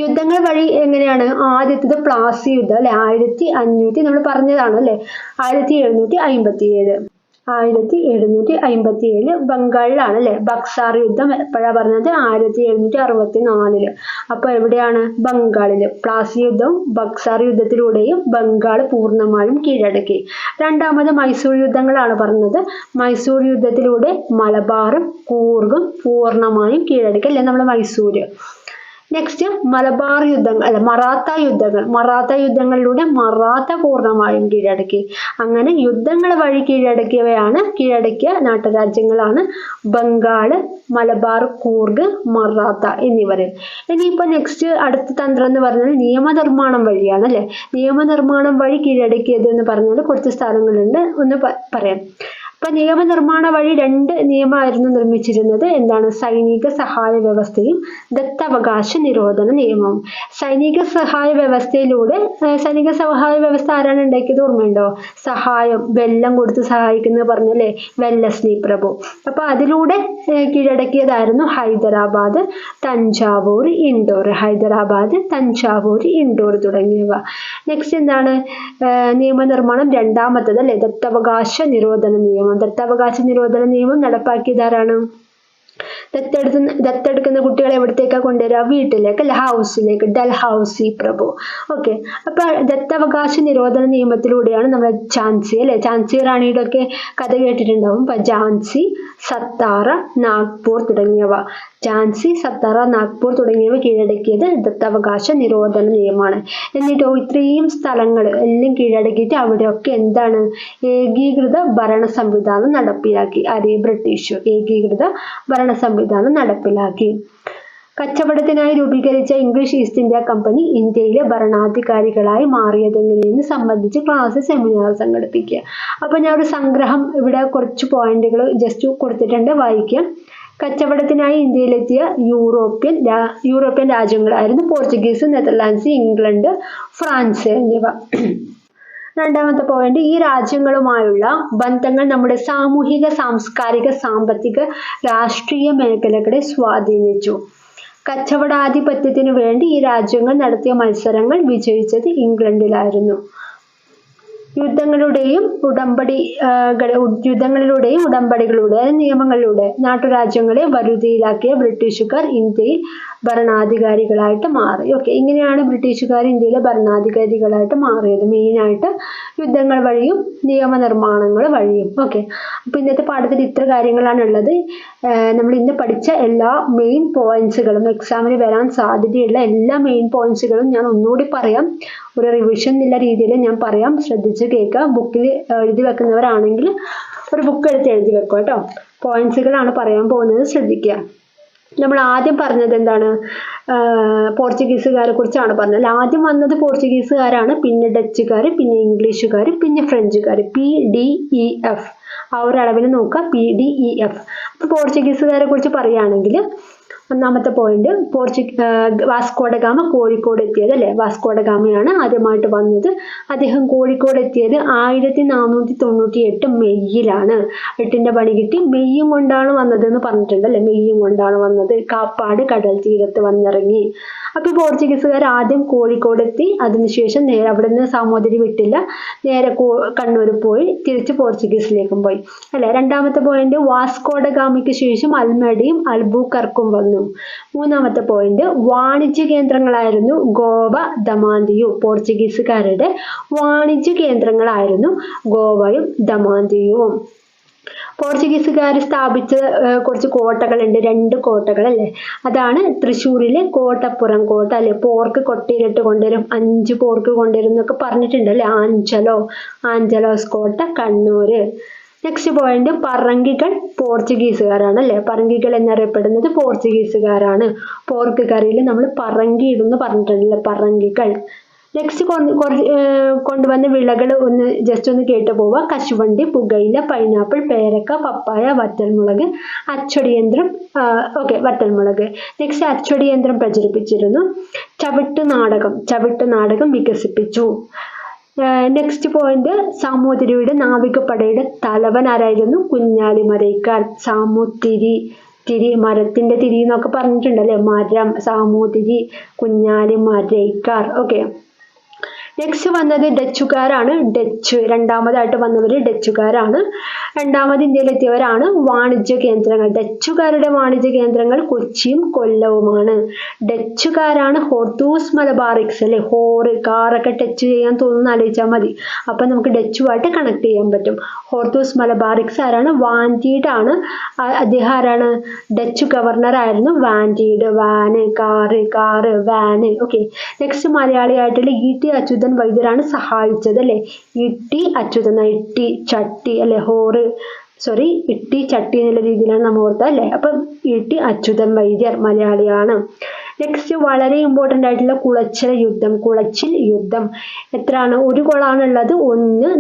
യുദ്ധങ്ങൾ വഴി എങ്ങനെയാണ്, ആദ്യത്തേത് പ്ലാസി യുദ്ധം അല്ലെ, 1500 നമ്മൾ പറഞ്ഞതാണ് അല്ലെ, 1757 ബംഗാളിലാണ് അല്ലെ. ബക്സാർ യുദ്ധം എപ്പോഴാണ് പറഞ്ഞത്, 1764. അപ്പൊ എവിടെയാണ്, ബംഗാളില്. പ്ലാസി യുദ്ധവും ബക്സാർ യുദ്ധത്തിലൂടെയും ബംഗാൾ പൂർണ്ണമായും കീഴടക്കി. രണ്ടാമത് മൈസൂർ യുദ്ധങ്ങളാണ് പറഞ്ഞത്. മൈസൂർ യുദ്ധത്തിലൂടെ മലബാറും കൂർഗും പൂർണ്ണമായും കീഴടക്കി അല്ലെ, നമ്മുടെ മൈസൂര്. നെക്സ്റ്റ്, മലബാർ യുദ്ധങ്ങൾ അല്ല, മറാത്ത യുദ്ധങ്ങളിലൂടെ മറാത്ത പൂർണ്ണമായും കീഴടക്കി. അങ്ങനെ യുദ്ധങ്ങൾ വഴി കീഴടക്കിയ നാട്ടുരാജ്യങ്ങളാണ് ബംഗാള്, മലബാർ, കൂർഗ്, മറാത്ത എന്നിവര്. ഇനിയിപ്പോ നെക്സ്റ്റ് അടുത്ത തന്ത്രം എന്ന് പറഞ്ഞാൽ നിയമനിർമ്മാണം വഴിയാണ് അല്ലെ. നിയമനിർമ്മാണം വഴി കീഴടക്കിയത് എന്ന് പറഞ്ഞാൽ കുറച്ച് സ്ഥലങ്ങളുണ്ട്, ഒന്ന് പറയാം. അപ്പൊ നിയമനിർമ്മാണ വഴി 2 നിയമമായിരുന്നു നിർമ്മിച്ചിരുന്നത്. എന്താണ്, സൈനിക സഹായ വ്യവസ്ഥയും ദത്തവകാശ നിരോധന നിയമവും. സൈനിക സഹായ വ്യവസ്ഥ ആരാണ് ഉണ്ടാക്കിയത് ഓർമ്മയുണ്ടോ? സഹായം, വെള്ളം കൊടുത്ത് സഹായിക്കുന്നത് പറഞ്ഞല്ലേ, വെല്ലസ്ലി പ്രഭു. അപ്പൊ അതിലൂടെ കീഴടക്കിയതായിരുന്നു ഹൈദരാബാദ്, തഞ്ചാവൂർ, ഇൻഡോർ തുടങ്ങിയവ. നെക്സ്റ്റ് എന്താണ്, നിയമനിർമ്മാണം രണ്ടാമത്തത് അല്ലെ, ദത്തവകാശ നിരോധന നിയമം. ദത്തവകാശ നിരോധന നിയമം നടപ്പാക്കിയതാരാണ്? ദത്തെടുക്കുന്ന കുട്ടികളെ എവിടത്തേക്കാ കൊണ്ടുവരിക? വീട്ടിലേക്ക് അല്ലെ, ഹൗസിലേക്ക്. ഡൽഹൌസി പ്രഭു. ഓക്കെ, അപ്പൊ ദത്തവകാശ നിരോധന നിയമത്തിലൂടെയാണ് നമ്മുടെ ഝാൻസി റാണിയുടെ ഒക്കെ കഥ കേട്ടിട്ടുണ്ടാവും. അപ്പൊ ഝാൻസി, സത്താറ, നാഗ്പൂർ തുടങ്ങിയവ കീഴടക്കിയത് ദത്തവകാശ നിരോധന നിയമമാണ്. എന്നിട്ടോ ഇത്രയും സ്ഥലങ്ങൾ എല്ലാം കീഴടക്കിയിട്ട് അവിടെയൊക്കെ എന്താണ്, ഏകീകൃത ഭരണ സംവിധാനം നടപ്പിലാക്കി. ബ്രിട്ടീഷ് ഏകീകൃത ഭരണ സംവിധാനം നടപ്പിലാക്കി. കച്ചവടത്തിനായി രൂപീകരിച്ച ഇംഗ്ലീഷ് ഈസ്റ്റ് ഇന്ത്യ കമ്പനി ഇന്ത്യയിലെ ഭരണാധികാരികളായി മാറിയതെങ്ങനെയെന്ന് സംബന്ധിച്ച് ക്ലാസ് സെമിനാർ സംഘടിപ്പിക്കുക. അപ്പൊ ഞാൻ ഒരു സംഗ്രഹം ഇവിടെ കുറച്ച് പോയിന്റുകൾ ജസ്റ്റ് കൊടുത്തിട്ടുണ്ട്, വായിക്കാം. കച്ചവടത്തിനായി ഇന്ത്യയിലെത്തിയ യൂറോപ്യൻ രാജ്യങ്ങളായിരുന്നു പോർച്ചുഗീസ്, നെതർലാൻഡ്സ്, ഇംഗ്ലണ്ട്, ഫ്രാൻസ് എന്നിവ. രണ്ടാമത്തെ പോയിന്റ്, ഈ രാജ്യങ്ങളുമായുള്ള ബന്ധങ്ങൾ നമ്മുടെ സാമൂഹിക, സാംസ്കാരിക, സാമ്പത്തിക, രാഷ്ട്രീയ മേഖലകളെ സ്വാധീനിച്ചു. കച്ചവടാധിപത്യത്തിനു വേണ്ടി ഈ രാജ്യങ്ങൾ നടത്തിയ മത്സരങ്ങൾ വിജയിച്ചത് ഇംഗ്ലണ്ടിലായിരുന്നു. യുദ്ധങ്ങളിലൂടെയും ഉടമ്പടികളിലൂടെ നിയമങ്ങളിലൂടെ നാട്ടുരാജ്യങ്ങളെ വരുതിയിലാക്കിയ ബ്രിട്ടീഷുകാർ ഇന്ത്യയിൽ ഭരണാധികാരികളായിട്ട് മാറി. ഓക്കെ, ഇങ്ങനെയാണ് ബ്രിട്ടീഷുകാർ ഇന്ത്യയിലെ ഭരണാധികാരികളായിട്ട് മാറിയത്, മെയിനായിട്ട് യുദ്ധങ്ങൾ വഴിയും നിയമനിർമ്മാണങ്ങൾ വഴിയും. ഓക്കെ, അപ്പൊ ഇന്നത്തെ പാഠത്തിൽ ഇത്ര കാര്യങ്ങളാണ് ഉള്ളത്. നമ്മൾ ഇന്ന് പഠിച്ച എല്ലാ മെയിൻ പോയിന്റ്സുകളും, എക്സാമിന് വരാൻ സാധ്യതയുള്ള എല്ലാ മെയിൻ പോയിന്റ്സുകളും ഞാൻ ഒന്നുകൂടി പറയാം. ഒരു റിവിഷൻ എന്നുള്ള രീതിയിൽ ഞാൻ പറയാം, ശ്രദ്ധിച്ച് കേൾക്കുക. ബുക്കിൽ എഴുതി വെക്കുന്നവരാണെങ്കിൽ ഒരു ബുക്ക് എടുത്ത് എഴുതി വെക്കുക കേട്ടോ. പോയിന്റ്സുകളാണ് പറയാൻ പോകുന്നത്, ശ്രദ്ധിക്കുക. നമ്മൾ ആദ്യം പറഞ്ഞത് എന്താണ്? പോർച്ചുഗീസുകാരെ കുറിച്ചാണ് പറഞ്ഞത്. ആദ്യം വന്നത് പോർച്ചുഗീസുകാരാണ്, പിന്നെ ഡച്ചുകാർ, പിന്നെ ഇംഗ്ലീഷുകാർ, പിന്നെ ഫ്രഞ്ചുകാർ. PDEF ആ ഒരു അളവിൽ നോക്കുക, PDEF. അപ്പൊ പോർച്ചുഗീസുകാരെ കുറിച്ച് പറയുകയാണെങ്കിൽ ഒന്നാമത്തെ പോയിന്റ്, വാസ്കോഡഗാമ കോഴിക്കോട് എത്തിയത് അല്ലെ. വാസ്കോഡഗാമയാണ് ആദ്യമായിട്ട് വന്നത്. അദ്ദേഹം കോഴിക്കോട് എത്തിയത് 1498 മെയ്യിലാണ്. 8ന്റെ പണി കിട്ടി. മെയ്യും കൊണ്ടാണ് വന്നത് എന്ന് പറഞ്ഞിട്ടുണ്ട് അല്ലെ. മെയ്യും കൊണ്ടാണ് വന്നത്. കാപ്പാട് കടൽ തീരത്ത് വന്നിറങ്ങി. അപ്പൊ പോർച്ചുഗീസുകാർ ആദ്യം കോഴിക്കോട് എത്തി, അതിനുശേഷം നേരെ അവിടെ നിന്ന് സാമൂതിരി വിട്ടില്ല, നേരെ കണ്ണൂർ പോയി, തിരിച്ച് പോർച്ചുഗീസിലേക്കും പോയി അല്ലെ. രണ്ടാമത്തെ പോയിന്റ്, വാസ്കോഡഗാമയ്ക്ക് ശേഷം അൽമഡയും അൽബുക്കർക്കും വന്നു. മൂന്നാമത്തെ പോയിന്റ്, വാണിജ്യ കേന്ദ്രങ്ങളായിരുന്നു ഗോവ, ദമാന്തിയു. പോർച്ചുഗീസുകാരുടെ വാണിജ്യ കേന്ദ്രങ്ങളായിരുന്നു ഗോവയും ദമാന്തിയുവും. പോർച്ചുഗീസുകാർ സ്ഥാപിച്ച കുറച്ച് കോട്ടകളുണ്ട്, 2 കോട്ടകൾ അല്ലെ. അതാണ് തൃശ്ശൂരിലെ കോട്ടപ്പുറം കോട്ട അല്ലെ. പോർക്ക് കൊട്ടയിലിട്ട് കൊണ്ടുവരും, 5 പോർക്ക് കൊണ്ടുവരും എന്നൊക്കെ പറഞ്ഞിട്ടുണ്ട് അല്ലെ. ആഞ്ചലോസ് കോട്ട, കണ്ണൂര്. നെക്സ്റ്റ് പോയിന്റ്, പറങ്കികൾ പോർച്ചുഗീസുകാരാണ് അല്ലെ. പറങ്കികൾ എന്നറിയപ്പെടുന്നത് പോർച്ചുഗീസുകാരാണ്. പോർക്ക് കറിയിൽ നമ്മൾ പറങ്കി ഇടുന്ന് പറഞ്ഞിട്ടുണ്ടല്ലേ, പറങ്കികൾ. നെക്സ്റ്റ് കൊണ്ടുവന്ന വിളകൾ ജസ്റ്റ് ഒന്ന് കേട്ടു പോവുക. കശുവണ്ടി, പുകയില, പൈനാപ്പിൾ, പേരക്ക, പപ്പായ, വറ്റൽമുളക്, അച്ചടിയന്ത്രം. വറ്റൽമുളക്. നെക്സ്റ്റ് അച്ചടിയന്ത്രം പ്രചരിപ്പിച്ചിരുന്നു. ചവിട്ട് നാടകം വികസിപ്പിച്ചു. നെക്സ്റ്റ് പോയിന്റ്, സാമൂതിരിയുടെ നാവികപ്പടയുടെ തലവൻ ആരായിരുന്നു? കുഞ്ഞാലി മരയ്ക്കാർ. തിരി, മരത്തിന്റെ തിരി എന്നൊക്കെ പറഞ്ഞിട്ടുണ്ടല്ലേ. മരം, സാമൂതിരി, കുഞ്ഞാലി മരയ്ക്കാർ. ഓക്കെ, നെക്സ്റ്റ് വന്നത് ഡച്ചുകാരാണ്. രണ്ടാമതായിട്ട് വന്നവര് ഡച്ചുകാരാണ്. രണ്ടാമത് ഇന്ത്യയിലെത്തിയവരാണ്. വാണിജ്യ കേന്ദ്രങ്ങൾ, ഡച്ചുകാരുടെ വാണിജ്യ കേന്ദ്രങ്ങൾ കൊച്ചിയും കൊല്ലവുമാണ്. ഡച്ചുകാരാണ് ഹോർത്തൂസ് മലബാറിക്സ് അല്ലെ. കാറൊക്കെ ടച്ച് ചെയ്യാൻ തോന്നുന്ന ആലോചിച്ചാൽ മതി, അപ്പൊ നമുക്ക് ഡച്ചുമായിട്ട് കണക്ട് ചെയ്യാൻ പറ്റും. ഹോർത്തൂസ് മലബാറിക്സ് ആരാണ്? വാൻഡീഡ് ആണ്. അദ്ദേഹം ആരാണ്? ഡച്ച് ഗവർണർ ആയിരുന്നു Van Rheede. Van, car, van. Okay, next മലയാളിയായിട്ടുള്ള E.T. അച്യുതൻ വൈദ്യരാണ് സഹായിച്ചത് അല്ലെ. ഇട്ടി അച്യുതൻ, ഇട്ടി ചട്ടി അല്ലെ. ഇട്ടി ചട്ടി എന്നുള്ള രീതിയിലാണ് നമ്മൾ ഓർത്തത് അല്ലെ. അപ്പൊ E.T. അച്യുതൻ വൈദ്യർ മലയാളിയാണ്. നെക്സ്റ്റ് വളരെ ഇമ്പോർട്ടന്റ് ആയിട്ടുള്ള കുളച്ചിൽ യുദ്ധം. എത്രയാണ്? 1 കൊളാണുള്ളത്,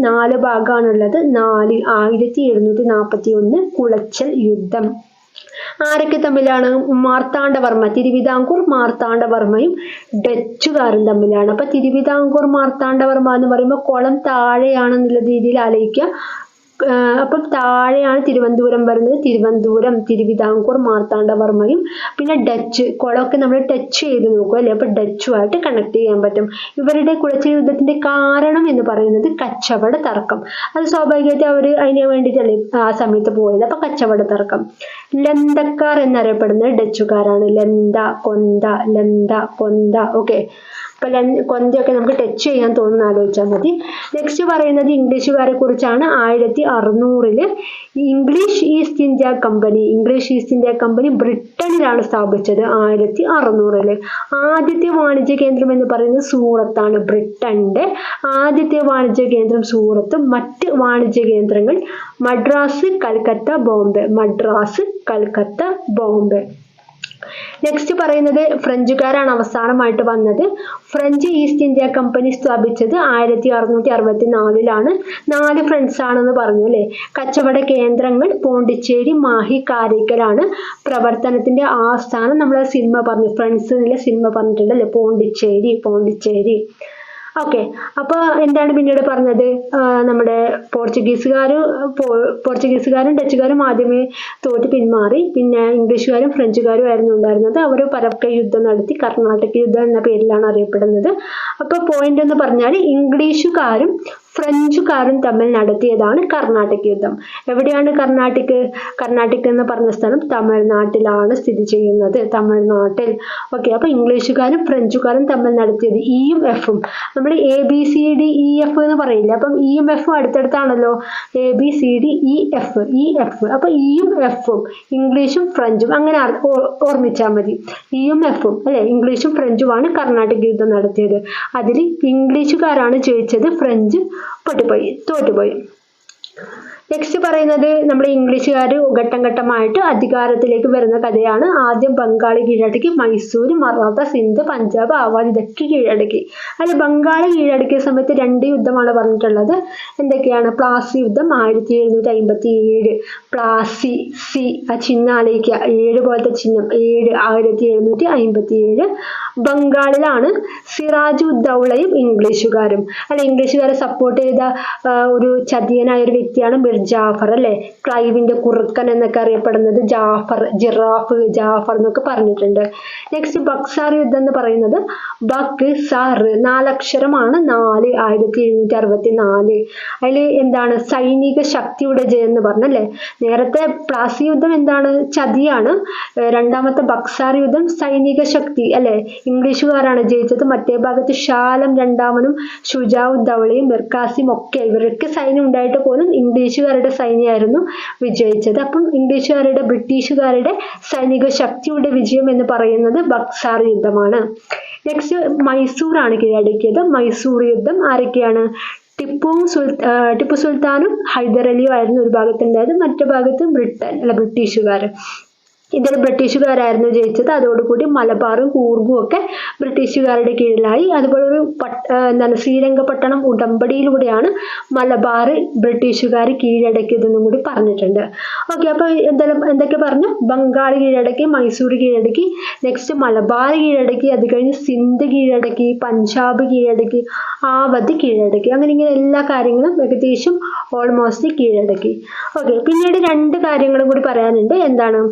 4 ഭാഗമാണുള്ളത്. 1741 കുളച്ചിൽ യുദ്ധം. ആരൊക്കെ തമ്മിലാണ്? മാർത്താണ്ഡവർമ്മ, തിരുവിതാംകൂർ മാർത്താണ്ഡവർമ്മയും ഡച്ചുകാരും തമ്മിലാണ്. അപ്പൊ തിരുവിതാംകൂർ മാർത്താണ്ഡവർമ്മ എന്ന് പറയുമ്പോൾ കുളം താഴെയാണെന്നുള്ള രീതിയിൽ ആലോചിക്കുക. അപ്പം താഴെയാണ് തിരുവനന്തപുരം വരുന്നത്. തിരുവിതാംകൂർ മാർത്താണ്ഡവർമ്മയും പിന്നെ ഡച്ച്. കുളമൊക്കെ നമ്മൾ ടച്ച് ചെയ്ത് നോക്കും അല്ലെ. അപ്പൊ ഡച്ചുമായിട്ട് കണക്ട് ചെയ്യാൻ പറ്റും. ഇവരുടെ കുളച്ചിൽ യുദ്ധത്തിന്റെ കാരണം എന്ന് പറയുന്നത് കച്ചവട തർക്കം. അത് സ്വാഭാവികമായിട്ട് അവർ അതിന് വേണ്ടിയിട്ടല്ലേ ആ സമയത്ത് പോയത്. അപ്പൊ കച്ചവട തർക്കം. ലന്തക്കാർ എന്നറിയപ്പെടുന്നത് ഡച്ചുകാരാണ്. ലന്ത, കൊന്ത. ഓക്കെ, അപ്പൊ കൊന്തയൊക്കെ നമുക്ക് ടച്ച് ചെയ്യാൻ തോന്നുന്ന ആലോചിച്ചാൽ മതി. നെക്സ്റ്റ് പറയുന്നത് ഇംഗ്ലീഷുകാരെ കുറിച്ചാണ്. 1600 ഇംഗ്ലീഷ് ഈസ്റ്റ് ഇന്ത്യ കമ്പനി ബ്രിട്ടനിലാണ് സ്ഥാപിച്ചത്. 1600 ആദ്യത്തെ വാണിജ്യ കേന്ദ്രം എന്ന് പറയുന്നത് സൂറത്താണ്. ബ്രിട്ടന്റെ ആദ്യത്തെ വാണിജ്യ കേന്ദ്രം സൂറത്ത്. മറ്റ് വാണിജ്യ കേന്ദ്രങ്ങൾ മദ്രാസ്, കൽക്കത്ത, ബോംബെ. നെക്സ്റ്റ് പറയുന്നത് ഫ്രഞ്ചുകാരാണ് അവസാനമായിട്ട് വന്നത്. ഫ്രഞ്ച് ഈസ്റ്റ് ഇന്ത്യ കമ്പനി സ്ഥാപിച്ചത് 1664 4 ഫ്രണ്ട്സ് ആണെന്ന് പറഞ്ഞു അല്ലെ. കച്ചവട കേന്ദ്രങ്ങൾ പോണ്ടിച്ചേരി, മാഹി, കാരയ്ക്കലാണ്. പ്രവർത്തനത്തിന്റെ ആസ്ഥാനം നമ്മൾ സിനിമ പറഞ്ഞു, ഫ്രണ്ട്സ് എന്നുള്ള സിനിമ പറഞ്ഞിട്ടുണ്ട് അല്ലെ, പോണ്ടിച്ചേരി. ഓക്കെ, അപ്പൊ എന്താണ് പിന്നീട് പറഞ്ഞത്, നമ്മുടെ പോർച്ചുഗീസുകാരും ഡച്ചുകാരും ആദ്യമേ തോറ്റ് പിന്മാറി. പിന്നെ ഇംഗ്ലീഷുകാരും ഫ്രഞ്ചുകാരും ആയിരുന്നു ഉണ്ടായിരുന്നത്. അവർ പരക്കെ യുദ്ധം നടത്തി. കർണാടക യുദ്ധം എന്ന പേരിലാണ് അറിയപ്പെടുന്നത്. അപ്പൊ പോയിന്റ് എന്ന് പറഞ്ഞാൽ ഇംഗ്ലീഷുകാരും ഫ്രഞ്ചുകാരും തമ്മിൽ നടത്തിയതാണ് കർണാടക യുദ്ധം. എവിടെയാണ് കർണാടക എന്ന് പറഞ്ഞ സ്ഥലം തമിഴ്നാട്ടിലാണ് സ്ഥിതി ചെയ്യുന്നത്, തമിഴ്നാട്ടിൽ. ഓക്കെ, അപ്പൊ ഇംഗ്ലീഷുകാരും ഫ്രഞ്ചുകാരും തമ്മിൽ നടത്തിയത് ഇയും എഫും, നമ്മൾ ABCDEF എന്ന് പറയില്ല, അപ്പം ഇയും എഫും അടുത്തടുത്താണല്ലോ, ABCDEF. അപ്പൊ ഇയും എഫും ഇംഗ്ലീഷും ഫ്രഞ്ചും അങ്ങനെ ഓർമ്മിച്ചാൽ മതി. ഇയും എഫും അല്ലെ, ഇംഗ്ലീഷും ഫ്രഞ്ചുമാണ് കർണാടക യുദ്ധം നടത്തിയത്. അതിൽ ഇംഗ്ലീഷുകാരാണ് ജയിച്ചത്, ഫ്രഞ്ച് തോറ്റുപോയി. നെക്സ്റ്റ് പറയുന്നത് നമ്മുടെ ഇംഗ്ലീഷുകാർ ഘട്ടം ഘട്ടമായിട്ട് അധികാരത്തിലേക്ക് വരുന്ന കഥയാണ്. ആദ്യം ബംഗാൾ കീഴടക്കി, മൈസൂർ, മറാത്ത, സിന്ധ്, പഞ്ചാബ്, ആവാദ് ഇതൊക്കെ കീഴടക്കി. അതിൽ ബംഗാൾ കീഴടക്കിയ സമയത്ത് 2 യുദ്ധമാണ് പറഞ്ഞിട്ടുള്ളത്. എന്തൊക്കെയാണ്? പ്ലാസി യുദ്ധം 1757, പ്ലാസി ആ ചിഹ്നം ആലോചിക്കുക, 7 പോലത്തെ ചിഹ്നം, 1757. ബംഗാളിലാണ് സിറാജ് ഉദ്ദൗളയും ഇംഗ്ലീഷുകാരും അല്ലെ. ഇംഗ്ലീഷുകാരെ സപ്പോർട്ട് ചെയ്ത ഒരു ചതിയനായ ഒരു വ്യക്തിയാണ് മിർ ജാഫർ അല്ലെ, ക്ലൈവിന്റെ കുറുക്കൻ എന്നൊക്കെ അറിയപ്പെടുന്നത് ജാഫർ എന്നൊക്കെ പറഞ്ഞിട്ടുണ്ട്. നെക്സ്റ്റ് ബക്സാർ യുദ്ധം എന്ന് പറയുന്നത് ബക്സാർ 4 അക്ഷരമാണ്, 1764. അതിൽ എന്താണ്? സൈനിക ശക്തിയുടെ ജയം എന്ന് പറഞ്ഞല്ലേ. നേരത്തെ പ്ലാസി യുദ്ധം എന്താണ്? ചതിയാണ്. രണ്ടാമത്തെ ബക്സാർ യുദ്ധം സൈനിക ശക്തി അല്ലെ, ഇംഗ്ലീഷുകാരാണ് ജയിച്ചത്. മറ്റേ ഭാഗത്ത് ഷാലം രണ്ടാമനും ഷുജാഉദ്ദൗളയും മിർകാസിം ഒക്കെ ഇവർക്ക് സൈന്യം ഉണ്ടായിട്ട് പോലും ഇംഗ്ലീഷുകാരുടെ സൈന്യമായിരുന്നു വിജയിച്ചത്. അപ്പം ബ്രിട്ടീഷുകാരുടെ സൈനിക ശക്തിയുടെ വിജയം എന്ന് പറയുന്നത് ബക്സാർ യുദ്ധമാണ്. നെക്സ്റ്റ് മൈസൂറാണ് കീഴടക്കിയത്. മൈസൂർ യുദ്ധം ആരൊക്കെയാണ്? ടിപ്പു സുൽത്താനും ഹൈദരലിയും ആയിരുന്നു ഒരു ഭാഗത്തുണ്ടായത്, മറ്റു ഭാഗത്ത് ബ്രിട്ടീഷുകാർ. ഇതിൽ ബ്രിട്ടീഷുകാരായിരുന്നു ജയിച്ചത്. അതോടുകൂടി മലബാറും കൂർഗും ഒക്കെ ബ്രിട്ടീഷുകാരുടെ കീഴിലായി. അതുപോലെ ഒരു ശ്രീരംഗപട്ടണം ഉടമ്പടിയിലൂടെയാണ് മലബാർ ബ്രിട്ടീഷുകാർ കീഴടക്കിയതെന്നും കൂടി പറഞ്ഞിട്ടുണ്ട്. ഓക്കെ, അപ്പൊ എന്തൊക്കെ പറഞ്ഞു? ബംഗാൾ കീഴടക്കി, മൈസൂർ കീഴടക്കി, നെക്സ്റ്റ് മലബാർ കീഴടക്കി, അത് കഴിഞ്ഞ് സിന്ധ് കീഴടക്കി, പഞ്ചാബ് കീഴടക്കി, ആവധ് കീഴടക്കി. അങ്ങനെ ഇങ്ങനെ എല്ലാ കാര്യങ്ങളും ഏകദേശം ഓൾമോസ്റ്റ് കീഴടക്കി. ഓക്കെ, പിന്നീട് 2 കാര്യങ്ങളും കൂടി പറയാനുണ്ട്. എന്താണ്?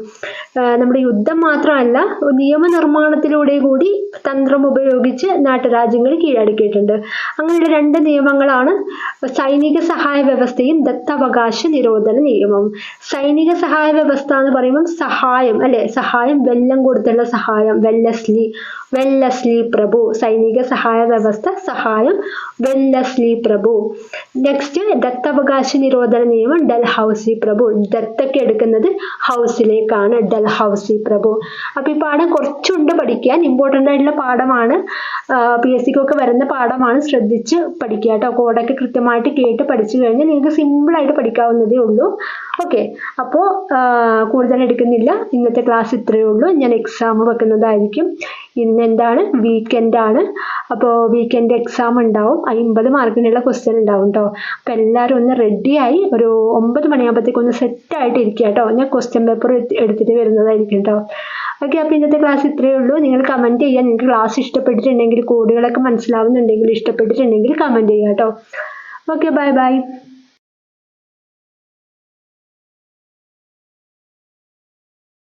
നമ്മുടെ യുദ്ധം മാത്രമല്ല, നിയമനിർമ്മാണത്തിലൂടെ കൂടി തന്ത്രം ഉപയോഗിച്ച് നാട്ടുരാജ്യങ്ങൾ കീഴടക്കിയിട്ടുണ്ട്. അങ്ങനെയുള്ള 2 നിയമങ്ങളാണ് സൈനിക സഹായ വ്യവസ്ഥയും ദത്തവകാശ നിരോധന നിയമവും. സൈനിക സഹായ വ്യവസ്ഥ എന്ന് പറയുമ്പോൾ സഹായം അല്ലെ, സഹായം വെല്ലം കൊടുത്തുള്ള സഹായം, വെല്ലസ്ലി പ്രഭു. സൈനിക സഹായ വ്യവസ്ഥ സഹായം വെല്ലസ്ലി പ്രഭു. നെക്സ്റ്റ് ദത്തവകാശ നിരോധന നിയമം ഡൽഹൌസി പ്രഭു. ദത്തൊക്കെ എടുക്കുന്നത് ഹൗസിലേക്കാണ്, ഡൽഹൌസി പ്രഭു. അപ്പൊ ഈ പാഠം കുറച്ചുണ്ട് പഠിക്കാൻ, ഇമ്പോർട്ടൻ്റ് ആയിട്ടുള്ള പാഠമാണ്, PSCക്കൊക്കെ വരുന്ന പാഠമാണ്. ശ്രദ്ധിച്ച് പഠിക്കുക കേട്ടോ. കോഡൊക്കെ കൃത്യമായിട്ട് കേട്ട് പഠിച്ചു കഴിഞ്ഞാൽ നിങ്ങൾക്ക് സിമ്പിൾ ആയിട്ട് പഠിക്കാവുന്നതേ ഉള്ളൂ. ഓക്കെ, അപ്പോൾ കൂടുതൽ എടുക്കുന്നില്ല. ഇന്നത്തെ ക്ലാസ് ഇത്രയേ ഉള്ളൂ. ഞാൻ എക്സാം വെക്കുന്നതായിരിക്കും. ഇന്ന് എന്താണ്? വീക്കെൻഡാണ്. അപ്പോൾ വീക്കെൻഡ് എക്സാം ഉണ്ടാവും. 50 മാർക്കിനുള്ള ക്വസ്റ്റ്യൻ ഉണ്ടാവും കേട്ടോ. അപ്പോൾ എല്ലാവരും ഒന്ന് റെഡിയായി ഒരു 9 മണിയാകുമ്പോഴത്തേക്ക് ഒന്ന് സെറ്റായിട്ട് ഇരിക്കുക കേട്ടോ. ഞാൻ ക്വസ്റ്റ്യൻ പേപ്പർ എടുത്തിട്ട് വരുന്നതായിരിക്കും കേട്ടോ. ഓക്കെ, അപ്പോൾ ഇന്നത്തെ ക്ലാസ് ഇത്രയേ ഉള്ളൂ. നിങ്ങൾ കമൻറ്റ് ചെയ്യുക. നിങ്ങൾക്ക് ക്ലാസ് ഇഷ്ടപ്പെട്ടിട്ടുണ്ടെങ്കിൽ, കോഡുകളൊക്കെ മനസ്സിലാവുന്നുണ്ടെങ്കിൽ, ഇഷ്ടപ്പെട്ടിട്ടുണ്ടെങ്കിൽ കമൻറ്റ് ചെയ്യുക കേട്ടോ. Okay, by.